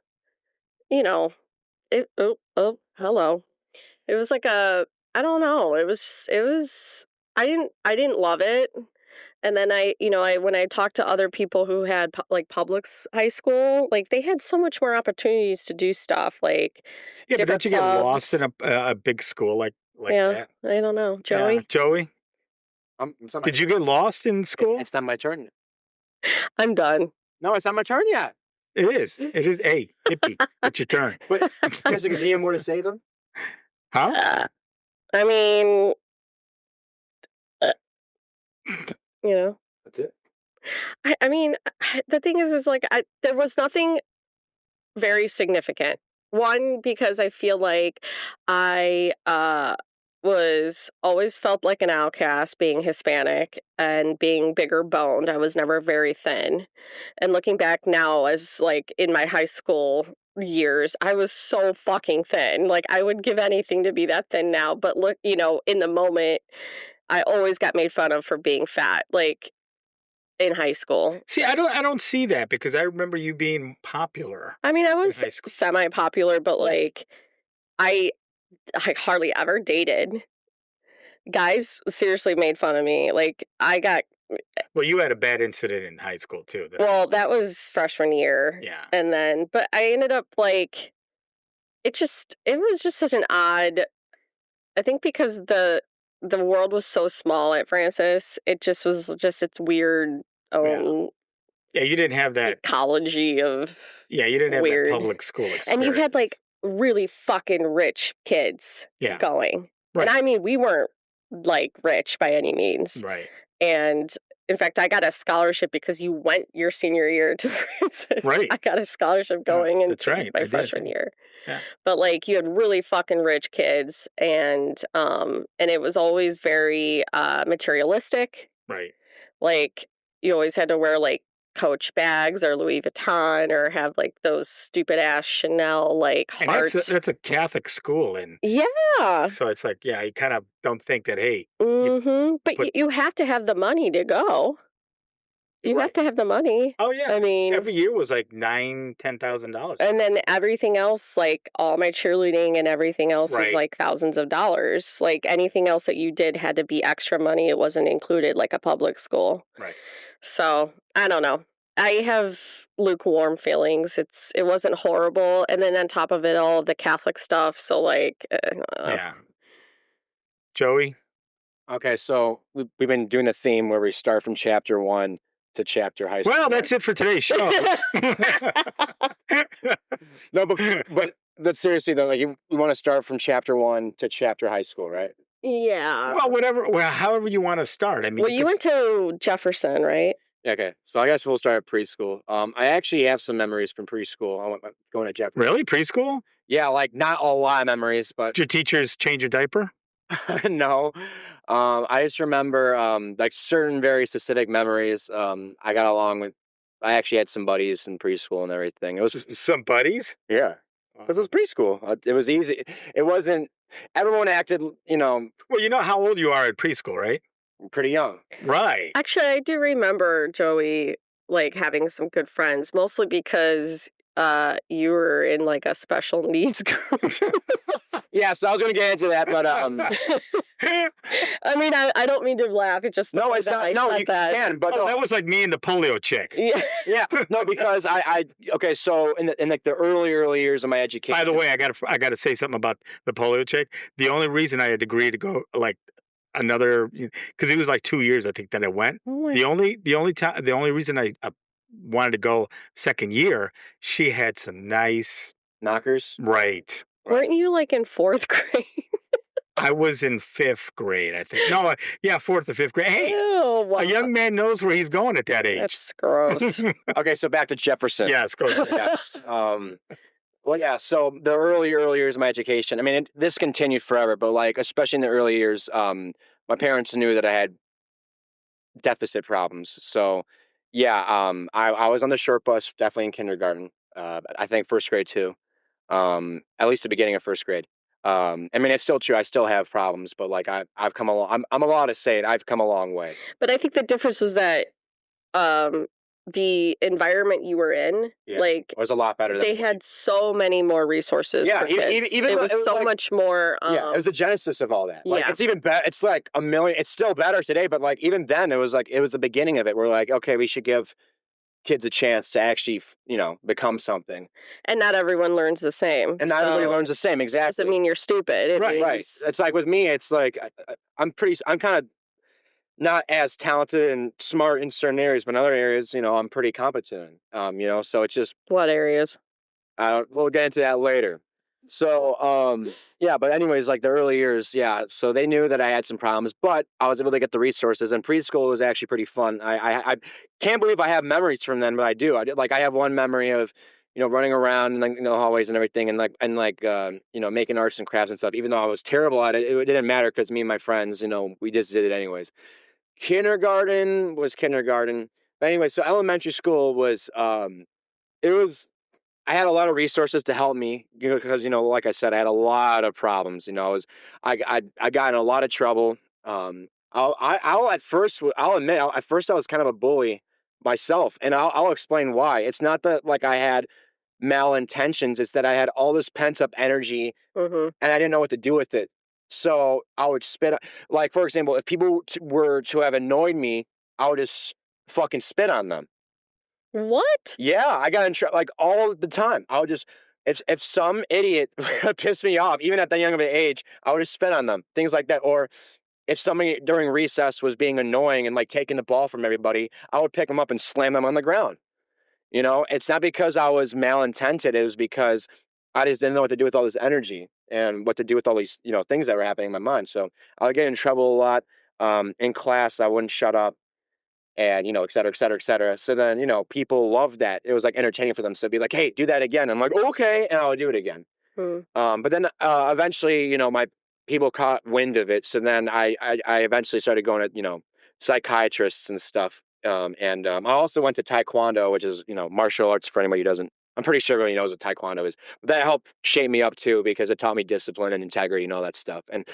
hello. It was like I don't know. It was, I didn't love it. And then when I talked to other people who had like public high school, like they had so much more opportunities to do stuff like but don't you get lost in a big school like that? I don't know, Joey. Yeah. Joey, did you get lost in school? It's not my turn. I'm done. No, it's not my turn yet. It is. Hey, Hippie, it's your turn. But does the have more to say them? Huh? That's it. The thing is like there was nothing very significant. One, because I feel like I was always felt like an outcast being Hispanic and being bigger boned. I was never very thin. And looking back now as like in my high school years, I was so fucking thin. Like I would give anything to be that thin now. But look, in the moment, I always got made fun of for being fat, like in high school. See, I don't see that because I remember you being popular. I was semi-popular, but like I hardly ever dated. Guys seriously made fun of me. Like well, you had a bad incident in high school too. Well, that was freshman year. Yeah. And then, but I ended up like, it was just such an odd, I think because the world was so small at Francis, it just was it's weird. Yeah, you didn't have that ecology of you didn't have that public school experience. And you had like really fucking rich kids going. Right. And we weren't like rich by any means. Right. And in fact, I got a scholarship because you went your senior year to Francis. Right. I got a scholarship going in my freshman year. Yeah. But like you had really fucking rich kids and it was always very materialistic. Right. Like you always had to wear like Coach bags or Louis Vuitton or have like those stupid ass Chanel like hearts. And that's a Catholic school and so it's like you kind of don't think that but you have to have the money to go. You have to have the money. Oh yeah. Every year was like $9,000-$10,000. And then everything else, like all my cheerleading and everything else was like thousands of dollars. Like anything else that you did had to be extra money. It wasn't included like a public school. Right. So I don't know. I have lukewarm feelings. It wasn't horrible, and then on top of it all, the Catholic stuff. So like, Yeah. Joey? Okay, so we've been doing a theme where we start from chapter 1 to chapter high school. Well, that's it for today's show. No, but seriously though, like we want to start from chapter 1 to chapter high school, right? Yeah. Well, however you want to start. I mean, Well, you went to Jefferson, right? Okay, so I guess we'll start at preschool. I actually have some memories from preschool. I went going to Jefferson. Really? Preschool? Yeah, like not a lot of memories, but Did your teachers change your diaper? no. I just remember like certain very specific memories. I got along with. I actually had some buddies in preschool and everything. It was Some buddies? yeah, because it was preschool. It was easy. It wasn't. Everyone acted, Well, you know how old you are at preschool, right? pretty young. Right. Actually, I do remember Joey like having some good friends, mostly because you were in like a special needs group. Yeah, so I was gonna get into that, but I mean, I don't mean to laugh. It's just no, it's not. No, you can, but no. That was like me and the polio chick. Yeah. Yeah, no, because I okay, so in like the early years of my education. By the way, I gotta say something about the polio chick. The only reason I had agreed to go like another, because it was like 2 years I think that I went. The only reason I wanted to go second year, she had some nice knockers. Right. Weren't you like in 4th grade? I was in 5th grade, I think. No, yeah, 4th or 5th grade. Hey, Ew, wow. a young man knows where he's going at that age. That's gross. Okay, so back to Jefferson. Yes, go ahead. Yes. Well, yeah. So the early years of my education. I mean, this continued forever, but like especially in the early years, my parents knew that I had deficit problems. So yeah, I was on the short bus definitely in kindergarten. I think 1st grade too. At least the beginning of 1st grade. I mean, it's still true. I still have problems, but like I've come along. I'm allowed to say it. I've come a long way. But I think the difference was that the environment you were in, like, it was a lot better. They had so many more resources. Yeah, for kids. Even it was so like, much more. Yeah, it was the genesis of all that. Like, yeah. it's even better. It's like a million. It's still better today, but like even then, it was the beginning of it. We're like, okay, we should give kids a chance to actually, become something. And not everyone learns the same. And not everybody learns the same. Exactly. Doesn't mean you're stupid. Right. It's like with me, it's like I'm kind of not as talented and smart in certain areas, but in other areas, I'm pretty competent. So it's just what areas? We'll get into that later. So, yeah, but anyways, like the early years, yeah. So they knew that I had some problems, but I was able to get the resources, and preschool was actually pretty fun. I can't believe I have memories from then, but I do. I have one memory of, running around in like, the hallways and everything, and making arts and crafts and stuff. Even though I was terrible at it, it didn't matter because me and my friends, we just did it anyways. Kindergarten was kindergarten. But anyway, so elementary school was, I had a lot of resources to help me, because, like I said, I had a lot of problems. I got in a lot of trouble. I'll admit, at first I was kind of a bully myself, and I'll explain why. It's not that like I had malintentions. It's that I had all this pent up energy, and I didn't know what to do with it. So I would spit. Like, for example, if people were to have annoyed me, I would just fucking spit on them. What? Yeah, I got in trouble like all the time. I would just, if some idiot pissed me off, even at that young of an age, I would just spit on them, things like that. Or if somebody during recess was being annoying and like taking the ball from everybody, I would pick them up and slam them on the ground. It's not because I was malintended. It was because I just didn't know what to do with all this energy and what to do with all these, things that were happening in my mind. So I would get in trouble a lot. In class, I wouldn't shut up. And, et cetera, et cetera, et cetera. So then, people loved that. It was like entertaining for them. So it'd be like, hey, do that again. I'm like, okay. And I would do it again. But then eventually, my people caught wind of it. So then I eventually started going to, psychiatrists and stuff. I also went to Taekwondo, which is, martial arts for anybody who doesn't. I'm pretty sure everybody knows what Taekwondo is. But that helped shape me up too, because it taught me discipline and integrity and all that stuff, and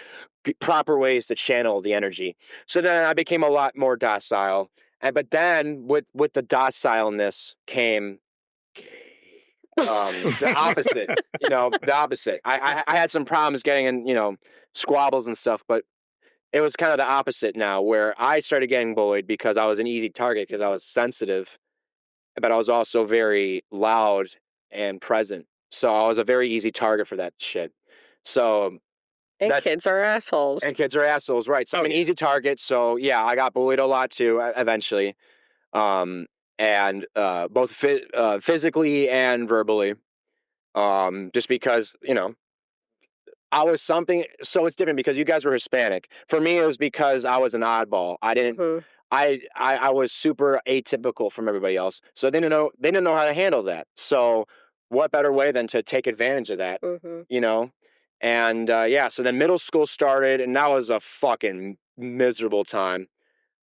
proper ways to channel the energy. So then I became a lot more docile. But then with the docileness came the opposite, the opposite. I had some problems getting in, squabbles and stuff, but it was kind of the opposite now, where I started getting bullied because I was an easy target because I was sensitive, but I was also very loud and present. So I was a very easy target for that shit. So and kids are assholes. And kids are assholes, right? So I'm an easy target. So yeah, I got bullied a lot too. Eventually, and both physically and verbally, just because I was something. So it's different because you guys were Hispanic. For me, it was because I was an oddball. I didn't. Mm-hmm. I was super atypical from everybody else. So they didn't know how to handle that. So what better way than to take advantage of that? Mm-hmm. And so then middle school started, and that was a fucking miserable time.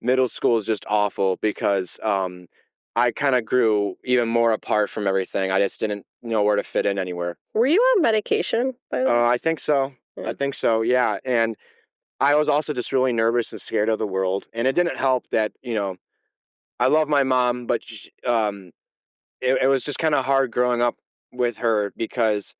Middle school is just awful because I kind of grew even more apart from everything. I just didn't know where to fit in anywhere. Were you on medication, by the way? I think so. Yeah. I think so, yeah. And I was also just really nervous and scared of the world. And it didn't help that, I love my mom, but it was just kind of hard growing up with her because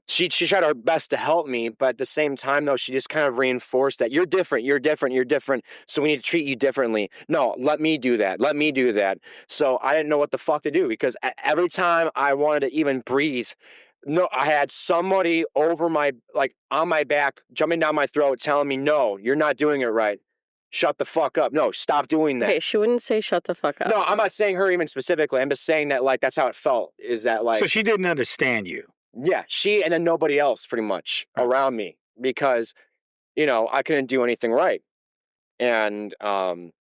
she tried her best to help me, but at the same time, though, she just kind of reinforced that you're different, so we need to treat you differently. No, let me do that. So I didn't know what the fuck to do because every time I wanted to even breathe, no, I had somebody on my back, jumping down my throat, telling me, no, you're not doing it right. Shut the fuck up. No, stop doing that. Okay, she wouldn't say shut the fuck up. No, I'm not saying her even specifically. I'm just saying that, that's how it felt, is that, So she didn't understand you. Yeah, she and then nobody else pretty much around me because, I couldn't do anything right. And I'm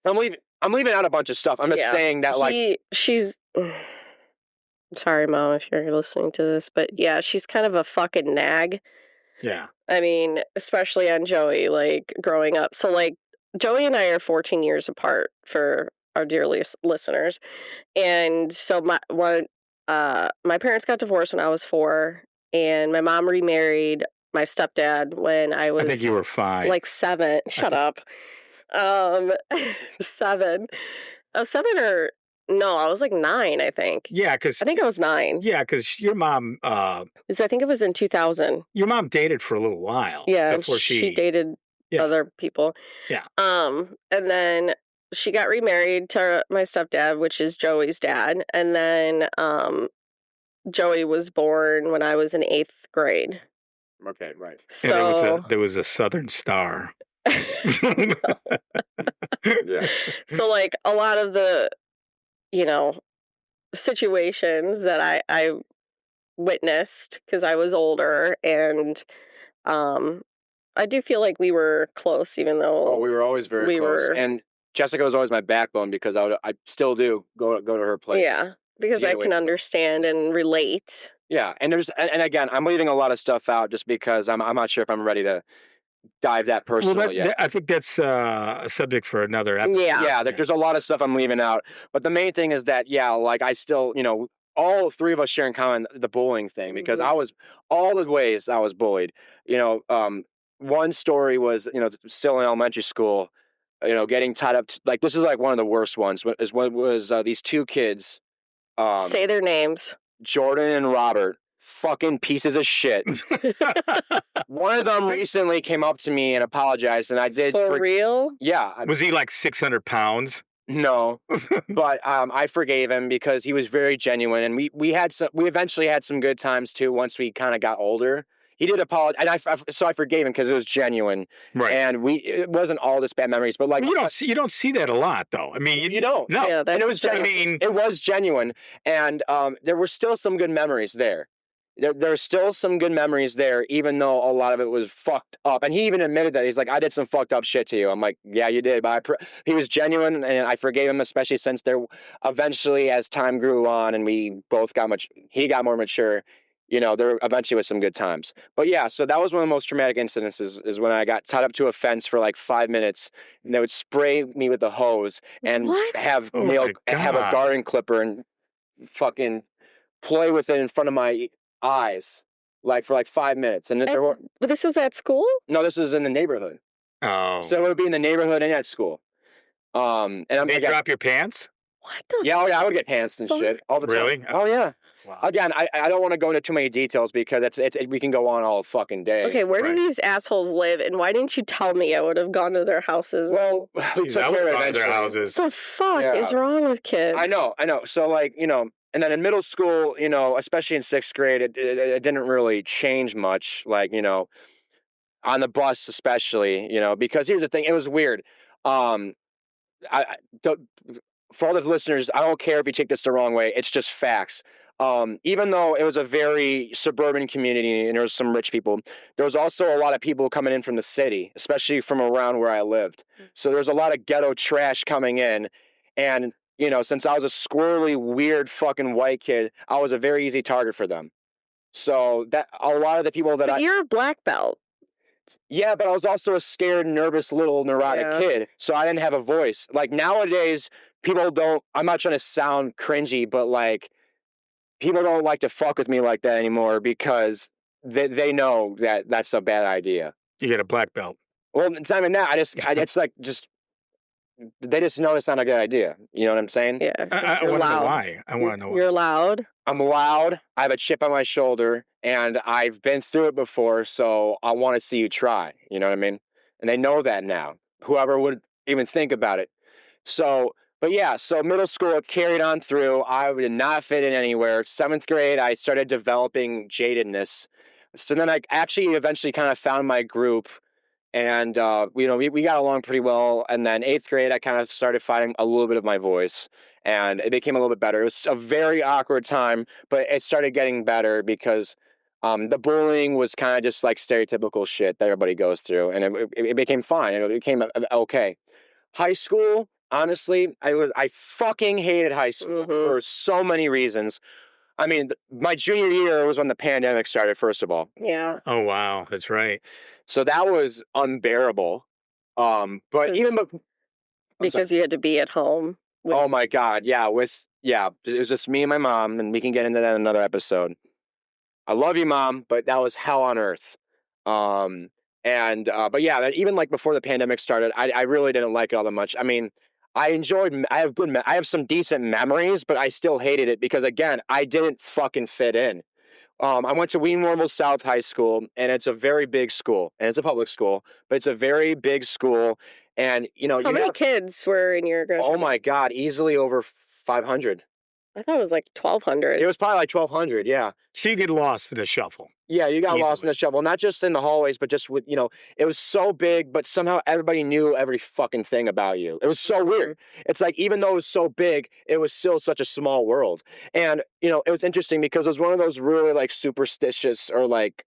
leaving out a bunch of stuff. I'm just saying that she's sorry, Mom, if you're listening to this, but yeah, she's kind of a fucking nag. Yeah. I mean, especially on Joey, growing up. So Joey and I are 14 years apart for our dear listeners. And so my parents got divorced when I was 4, and my mom remarried my stepdad when I was... I think you were 5. 7. Shut up. 7. Oh, 7 or... No, I was 9, I think. Yeah, because... I think I was 9. Yeah, because your mom... I think it was in 2000. Your mom dated for a little while. Yeah, before she dated other people. Yeah. And then... she got remarried to my stepdad, which is Joey's dad. And then Joey was born when I was in 8th grade. Okay, right. So there was a Southern Star. Yeah. So a lot of the, situations that I witnessed because I was older, and I do feel like we were close, even though we were always very close. And Jessica was always my backbone because I still do go to her place. Yeah, because I can understand and relate. Yeah, and again, I'm leaving a lot of stuff out just because I'm not sure if I'm ready to dive that personally yet. I think that's a subject for another episode. Yeah, there's a lot of stuff I'm leaving out, but the main thing is that I still all 3 of us share in common the bullying thing because I was all the ways I was bullied. One story was still in elementary school. Getting tied up to, this is one of the worst ones. Was these 2 kids? Say their names. Jordan and Robert, fucking pieces of shit. One of them recently came up to me and apologized, and I did. For real? Yeah. Was he 600 pounds? No, but I forgave him because he was very genuine, and we eventually had some good times too once we kind of got older. He did apologize, and so I forgave him because it was genuine, right? And it wasn't all just bad memories, but you don't see that a lot, though. I mean, you don't. No, yeah, and it was genuine. It was genuine, and there were still some good memories there. There's still some good memories there, even though a lot of it was fucked up. And he even admitted that. He's like, I did some fucked up shit to you. I'm like, yeah, you did. But he was genuine, and I forgave him, especially since eventually, as time grew on and we both he got more mature, there eventually was some good times. But yeah, so that was one of the most traumatic incidents is when I got tied up to a fence for 5 minutes, and they would spray me with the hose and have have a garden clipper and fucking play with it in front of my eyes for 5 minutes. And but this was at school? No, this was in the neighborhood. Oh. So it would be in the neighborhood and at school. And they drop your pants? What the? Yeah, I would get pantsed and shit all the time. Really? Oh yeah. Wow. Again, I don't want to go into too many details because we can go on all fucking day. Okay, where do these assholes live, and why didn't you tell me? I would have gone to their houses. Well, we took I would care of have it gone to their eventually. houses. What the fuck is wrong with kids? I know. So, like, and then in middle school, especially in 6th grade, it didn't really change much. Like, on the bus especially, because here's the thing. It was weird. For all the listeners, I don't care if you take this the wrong way. It's just facts. Even though it was a very suburban community and there was some rich people, there was also a lot of people coming in from the city, especially from around where I lived. So there was a lot of ghetto trash coming in. And, since I was a squirrely, weird fucking white kid, I was a very easy target for them. So that a lot of the people that you're a black belt. Yeah, but I was also a scared, nervous, little neurotic kid. So I didn't have a voice. Like nowadays, people don't, I'm not trying to sound cringy, but like people don't like to fuck with me like that anymore because they know that that's a bad idea. You get a black belt. Well, it's not even that. It's like they just know it's not a good idea. You know what I'm saying? Yeah. I want to know why. I want to know why. You're loud. I'm loud. I have a chip on my shoulder, and I've been through it before, so I want to see you try. You know what I mean? And they know that now. Whoever would even think about it. So, but yeah, so middle school carried on through. I did not fit in anywhere. 7th grade, I started developing jadedness. So then I actually eventually kind of found my group. And, we got along pretty well. And then 8th grade, I kind of started finding a little bit of my voice. And it became a little bit better. It was a very awkward time, but it started getting better because the bullying was kind of just like stereotypical shit that everybody goes through. And it became fine. It became okay. High school, honestly, I fucking hated high school for so many reasons. I mean, my junior year was when the pandemic started, first of all. Yeah. Oh, wow. That's right. So that was unbearable. But because you had to be at home. Oh my God. Yeah. It was just me and my mom, and we can get into that in another episode. I love you, Mom, but that was hell on earth. But yeah, even like before the pandemic started, I really didn't like it all that much. I mean, I have some decent memories, but I still hated it because, again, I didn't fucking fit in. I went to Wienerville South High School, and it's a very big school, and it's a public school, but it's a very big school. And, how many kids were in your graduation? Oh my God, easily over 500. I thought it was like 1,200. It was probably like 1,200, yeah. So you get lost in the shuffle. Yeah, you got lost in the shuffle, not just in the hallways, but just with, it was so big, but somehow everybody knew every fucking thing about you. It was so weird. It's like, even though it was so big, it was still such a small world. And, it was interesting because it was one of those really like superstitious or like,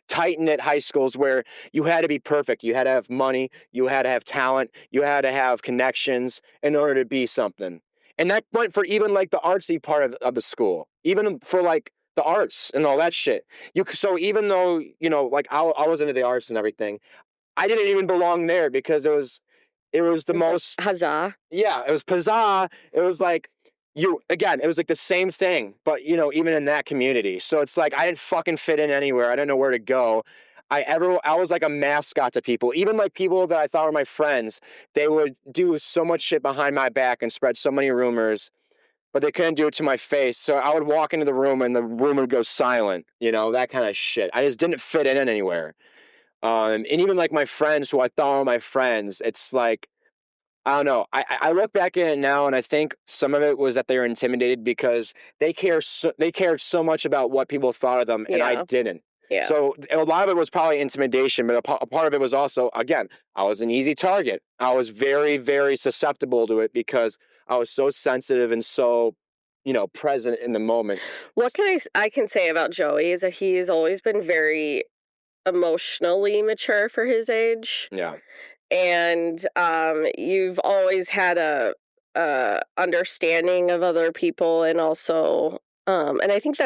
tight-knit high schools where you had to be perfect. You had to have money. You had to have talent. You had to have connections in order to be something. And that went for even like the artsy part of the school, even for like the arts and all that shit. So even though, like I was into the arts and everything, I didn't even belong there because it was the most huzzah. Yeah, it was pizzazz. It was like it was like the same thing, but even in that community. So it's like I didn't fucking fit in anywhere. I didn't know where to go. I was like a mascot to people. Even like people that I thought were my friends, they would do so much shit behind my back and spread so many rumors, but they couldn't do it to my face. So I would walk into the room and the room would go silent, that kind of shit. I just didn't fit in anywhere. And even like my friends who I thought were my friends, it's like, I don't know. I look back at it now, and I think some of it was that they were intimidated because they cared so much about what people thought of them, and I didn't. Yeah. So a lot of it was probably intimidation, but a part of it was also, again, I was an easy target. I was very, very susceptible to it because I was so sensitive and so, present in the moment. What I can say about Joey is that he has always been very emotionally mature for his age. Yeah. And you've always had a understanding of other people, and also, and I think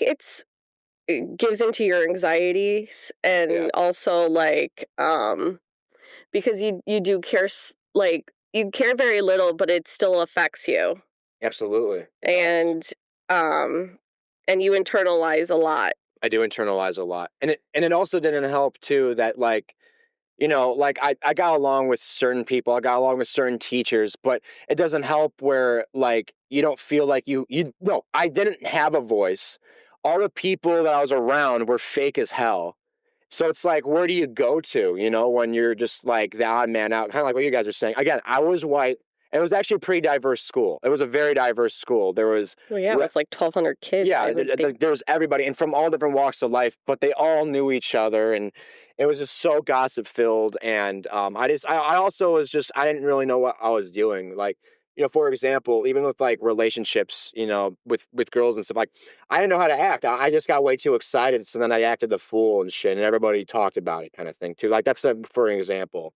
it gives into your anxieties, and also like because you do care, like you care very little, but it still affects you. Absolutely. And you internalize a lot. I do internalize a lot, and it also didn't help too that like, you know, like I got along with certain people, I got along with certain teachers, but it doesn't help where like you don't feel like no, I didn't have a voice. All the people that I was around were fake as hell. So it's like, where do you go to, you know, when you're just like the odd man out, kind of like what you guys are saying. Again, I was white. And it was actually a pretty diverse school. It was a very diverse school. There was... Well, yeah, with like 1,200 kids. Yeah, there was everybody, and from all different walks of life, but they all knew each other, and it was just so gossip-filled, and I also was just... I didn't really know what I was doing. Like, you know, for example, even with, like, relationships, you know, with girls and stuff, like, I didn't know how to act. I just got way too excited, so then I acted the fool and shit, and everybody talked about it kind of thing, too. Like, that's for an example.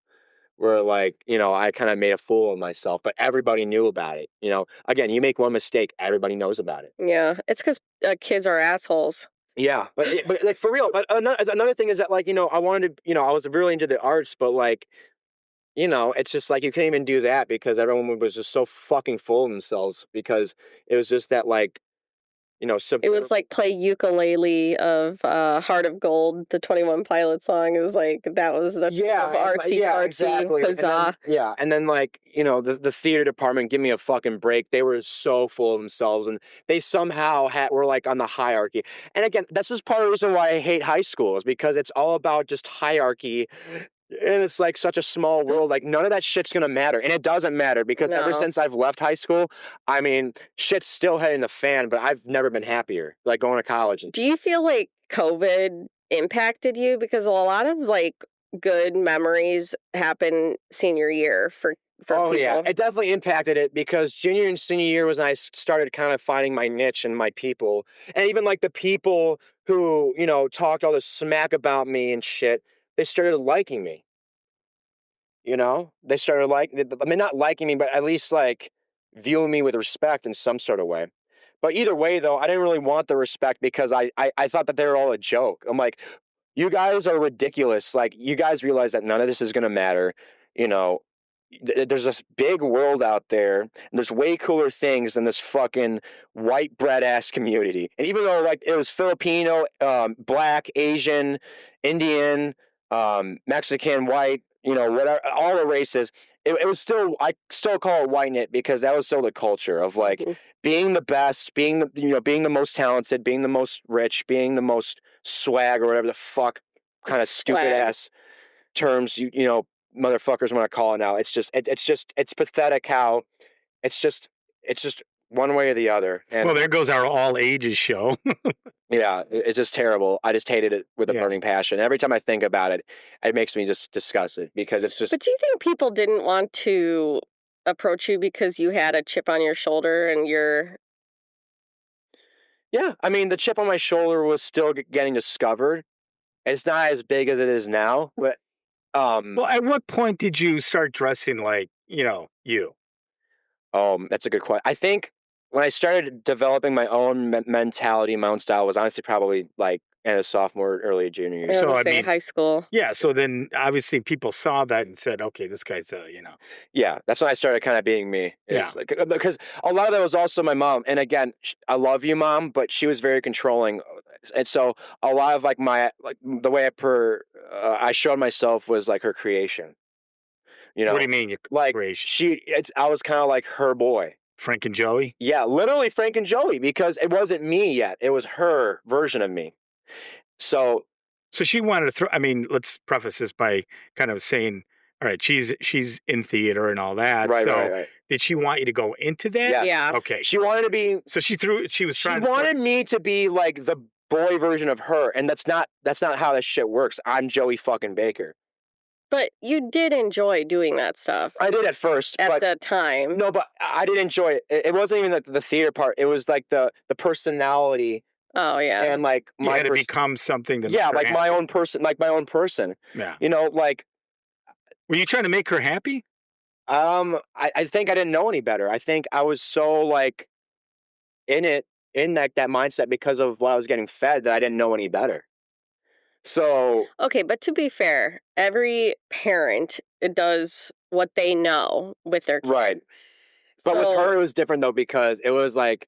Where, like, you know, I kind of made a fool of myself, but everybody knew about it. You know, again, you make one mistake, everybody knows about it. Yeah, it's because kids are assholes. Yeah, but like, for real. But another thing is that, like, you know, I wanted to, you know, I was really into the arts, but, like, you know, it's just like you can't even do that because everyone was just so fucking full of themselves because it was just that, like, you know, it was like play ukulele of Heart of Gold, the 21 Pilots song. It was like that was the artsy, exactly. huzzah. And then like, you know, the theater department, give me a fucking break. They were so full of themselves, and they somehow were like on the hierarchy. And again, this is part of the reason why I hate high school, is because it's all about just hierarchy. And it's like such a small world. Like, none of that shit's gonna matter, and it doesn't matter because ever since I've left high school, I mean, shit's still hitting the fan. But I've never been happier. Like going to college. Do you feel like COVID impacted you? Because a lot of like good memories happen senior year for people. Yeah, it definitely impacted it because junior and senior year was when I started kind of finding my niche and my people, and even like the people who, you know, talked all this smack about me and shit. They started liking me, you know? They started not liking me, but at least, like, viewing me with respect in some sort of way. But either way, though, I didn't really want the respect because I thought that they were all a joke. I'm like, you guys are ridiculous. Like, you guys realize that none of this is going to matter. You know, there's this big world out there, and there's way cooler things than this fucking white bread-ass community. And even though, like, it was Filipino, Black, Asian, Indian... Mexican, white, you know, whatever, all the races, it was still, I still call it white knit because that was still the culture of like being the best, being the most talented, being the most rich, being the most swag or whatever the fuck kind of stupid ass terms you know motherfuckers want to call it now. It's just it's pathetic how it's just one way or the other. And, well, there goes our all ages show. Yeah, it's just terrible. I just hated it with a burning passion. Every time I think about it, it makes me just disgusted because it's just... But do you think people didn't want to approach you because you had a chip on your shoulder and you're... Yeah, I mean, the chip on my shoulder was still getting discovered. It's not as big as it is now, but... Well, at what point did you start dressing like, you know, you? That's a good question. I think when I started developing my own mentality, my own style was honestly probably like in a sophomore, early junior year. So I mean, high school. Yeah. So then obviously people saw that and said, okay, this guy's, you know. Yeah. That's when I started kind of being me. Like, because a lot of that was also my mom. And again, I love you, Mom, but she was very controlling. And so a lot of like the way I showed myself was like her creation. You know, what do you mean? Your like creation? I was kind of like her boy. Frank and Joey? Yeah, literally Frank and Joey, because it wasn't me yet. It was her version of me. So she wanted to throw... I mean, let's preface this by kind of saying, all right, she's in theater and all that. Right. Did she want you to go into that? Yeah. Okay. She wanted to be... So she wanted me to be like the boy version of her, and that's not how this shit works. I'm Joey fucking Baker. But you did enjoy doing that stuff. I did at first. At the time. No, but I did enjoy it. It wasn't even the theater part. It was like the personality. Oh, yeah. And like you had to become something that... Yeah, like my own person. Yeah. You know, like... Were you trying to make her happy? I think I didn't know any better. I think I was so like in that mindset because of what I was getting fed that I didn't know any better. So... Okay, but to be fair, every parent does what they know with their kids. Right. But with her, it was different, though, because it was like,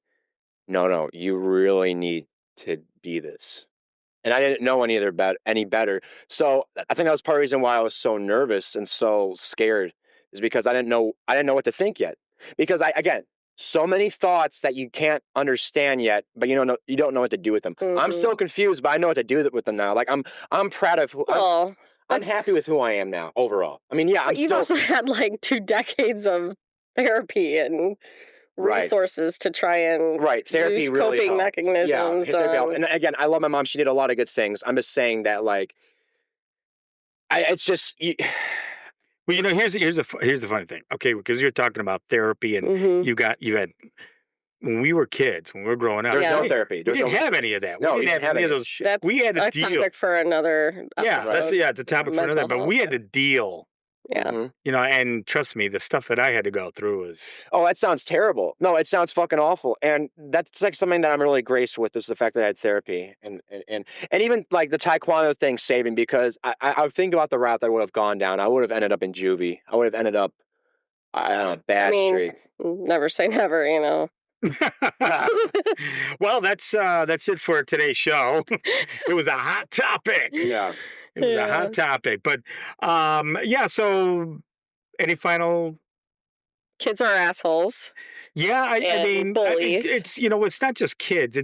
no, you really need to be this. and I didn't know any better. So I think that was part of the reason why I was so nervous and so scared, is because I didn't know what to think yet. Because so many thoughts that you can't understand yet, but you don't know what to do with them. Mm-hmm. I'm still confused, but I know what to do with them now. Like I'm proud of I'm happy with who I am now overall. I mean, yeah, you've also had like 2 decades of therapy and resources to try and therapy use really coping helped. mechanisms. Yeah, and again, I love my mom. She did a lot of good things. I'm just saying that, like, it's just. Well, here's the funny thing. Okay, because you're talking about therapy, and mm-hmm. you had. When we were kids, when we were growing up, there's no therapy. We didn't have any of that. No, we didn't have any of those. That's we had to deal. Topic for another episode. It's a topic for another. But we had to deal. Yeah. Mm-hmm. And trust me, the stuff that I had to go through is. Oh, that sounds terrible. No, it sounds fucking awful. And that's like something that I'm really graced with, is the fact that I had therapy and even like the taekwondo thing saving, because I think about the route that I would have gone down. I would have ended up in juvie. I would have ended up, I don't know, bad streak. Never say never, Well, that's it for today's show. It was a hot topic. Yeah. It was a hot topic. But so any final? Kids are assholes. Yeah, I mean, bullies. It's it's not just kids.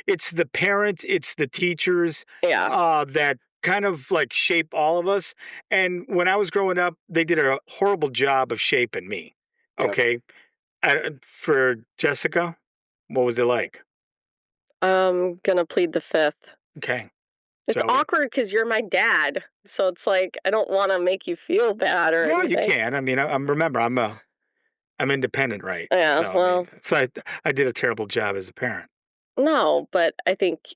It's the parents, it's the teachers. Yeah. That kind of like shape all of us. And when I was growing up, they did a horrible job of shaping me. Yeah. Okay. For Jessica, what was it like? I'm gonna plead the 5th. Okay. It's awkward because you're my dad, so it's like I don't want to make you feel bad or anything. No, you can. I mean, remember, I'm independent, right? Yeah. So I did a terrible job as a parent. No, but I think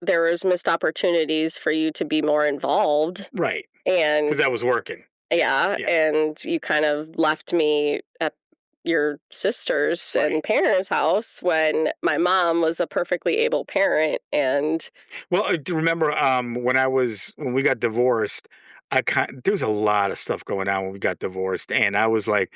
there was missed opportunities for you to be more involved, right? And because that was working. Yeah, and you kind of left me at your sister's and parents' house when my mom was a perfectly able parent. And well, remember when we got divorced, there was a lot of stuff going on when we got divorced, and I was like,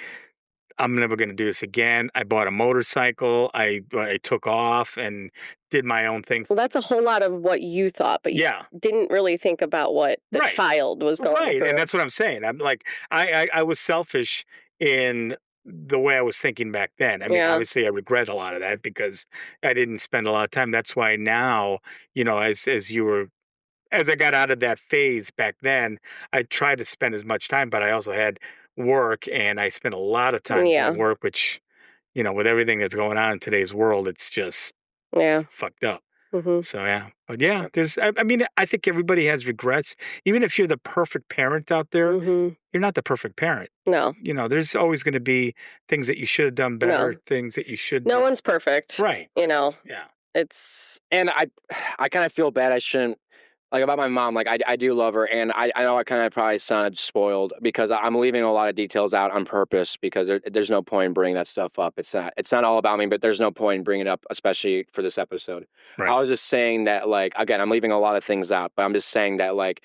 I'm never going to do this again. I bought a motorcycle. I took off and did my own thing. Well, that's a whole lot of what you thought, but you didn't really think about what the child was going through. Right, and that's what I'm saying. I'm like, I was selfish in the way I was thinking back then. I mean, obviously I regret a lot of that because I didn't spend a lot of time. That's why now, as I got out of that phase back then, I tried to spend as much time, but I also had work, and I spent a lot of time doing work, which, with everything that's going on in today's world, it's just fucked up. Mm-hmm. So, but I think everybody has regrets. Even if you're the perfect parent out there, you're not the perfect parent. No. There's always going to be things that you should have done better, things that you should. No one's perfect. Right. Yeah. It's, and I kind of feel bad. I shouldn't, like, about my mom. Like, I do love her, and I know I kind of probably sounded spoiled because I'm leaving a lot of details out on purpose because there's no point in bringing that stuff up. It's not all about me, but there's no point in bringing it up, especially for this episode. Right. I was just saying that, like, again, I'm leaving a lot of things out, but I'm just saying that, like,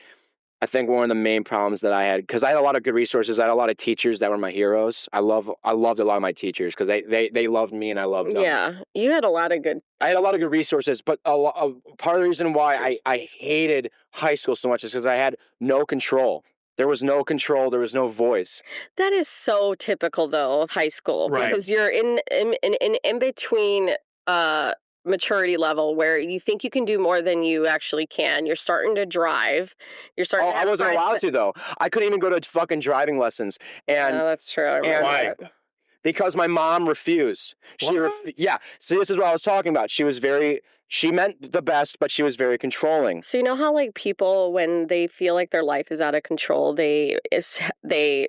I think one of the main problems that I had, because I had a lot of good resources, I had a lot of teachers that were my heroes. I loved a lot of my teachers because they loved me and I loved them. Yeah, you had a lot of good. I had a lot of good resources, but part of the reason why I hated high school so much is because I had no control. There was no control. There was no voice. That is so typical, though, of high school, because you're in between maturity level where you think you can do more than you actually can. You're starting to drive. You're starting. I wasn't allowed to, though. I couldn't even go to fucking driving lessons. And that's true. Why? Because my mom refused. So this is what I was talking about. She meant the best, but she was very controlling. So you know how, like, people, when they feel like their life is out of control, they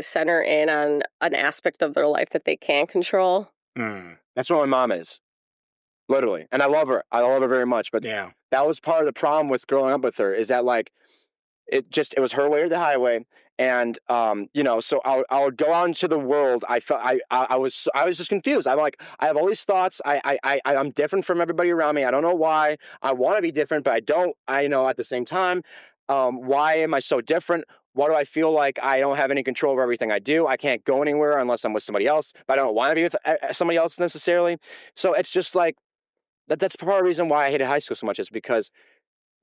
center in on an aspect of their life that they can't control? That's what my mom is. Literally. And I love her. I love her very much. But that was part of the problem with growing up with her, is that, like, it was her way or the highway. And, so I would go out into the world. I felt I was just confused. I'm like, I have all these thoughts. I'm different from everybody around me. I don't know why. I want to be different, but I don't. At the same time, why am I so different? Why do I feel like I don't have any control over everything I do? I can't go anywhere unless I'm with somebody else, but I don't want to be with somebody else necessarily. So it's just like, that's part of the reason why I hated high school so much, is because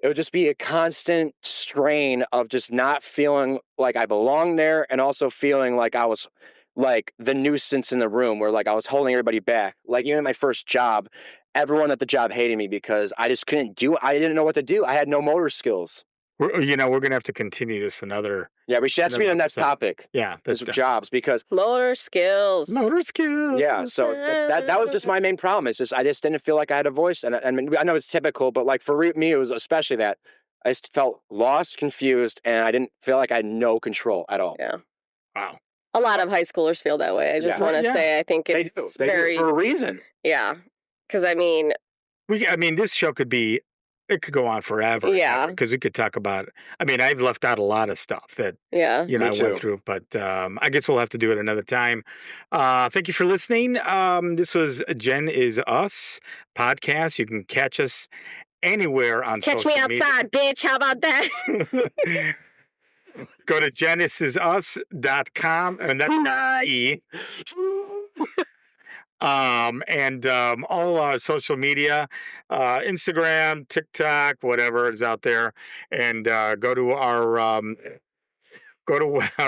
it would just be a constant strain of just not feeling like I belonged there, and also feeling like I was like the nuisance in the room, where like I was holding everybody back. Like even in my first job, everyone at the job hated me because I just couldn't do it. I didn't know what to do. I had no motor skills. We're going to have to continue this another. Yeah, we should. That's be the next topic. Yeah, that's jobs, because motor skills. Yeah, so that was just my main problem. It's just I just didn't feel like I had a voice, and I mean I know it's typical, but like for me it was especially that I just felt lost, confused, and I didn't feel like I had no control at all. Yeah. Wow. A lot of high schoolers feel that way. I just want to say I think it's they do for a reason. Yeah, because I mean, this show could go on forever. Yeah. Because we could talk about, I've left out a lot of stuff that, I went through, but I guess we'll have to do it another time. Thank you for listening. This was Jen Is Us podcast. You can catch us anywhere on social media. Catch me outside, bitch. How about that? Go to genisisus.com, and that's E. And all our social media, Instagram, TikTok, whatever is out there, and go to our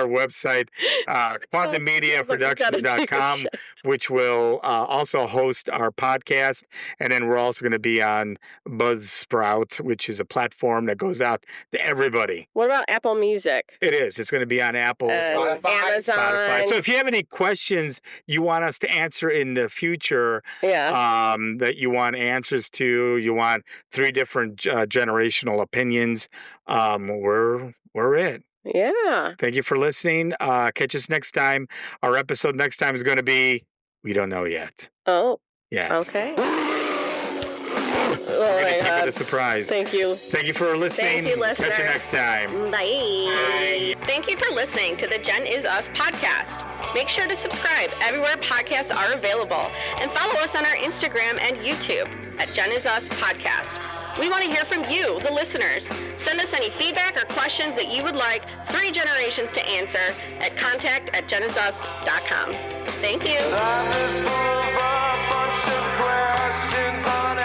website, quantummediaproductions.com, which will also host our podcast. And then we're also going to be on Buzzsprout, which is a platform that goes out to everybody. What about Apple Music? It is. It's going to be on Apple, Amazon. Spotify. So if you have any questions you want us to answer in the future, that you want answers to, you want 3 different generational opinions, we're it. Yeah. Thank you for listening. Catch us next time. Our episode next time is going to be, we don't know yet. Oh. Yes. Okay. We're going to keep it a surprise. Thank you. Thank you for listening. Thank you, listeners. Catch you next time. Bye. Thank you for listening to the Jen Is Us podcast. Make sure to subscribe everywhere podcasts are available, and follow us on our Instagram and YouTube at Jen Is Us podcast. We want to hear from you, the listeners. Send us any feedback or questions that you would like 3 generations to answer at contact@genizus.com. Thank you. Life is full of a bunch of questions on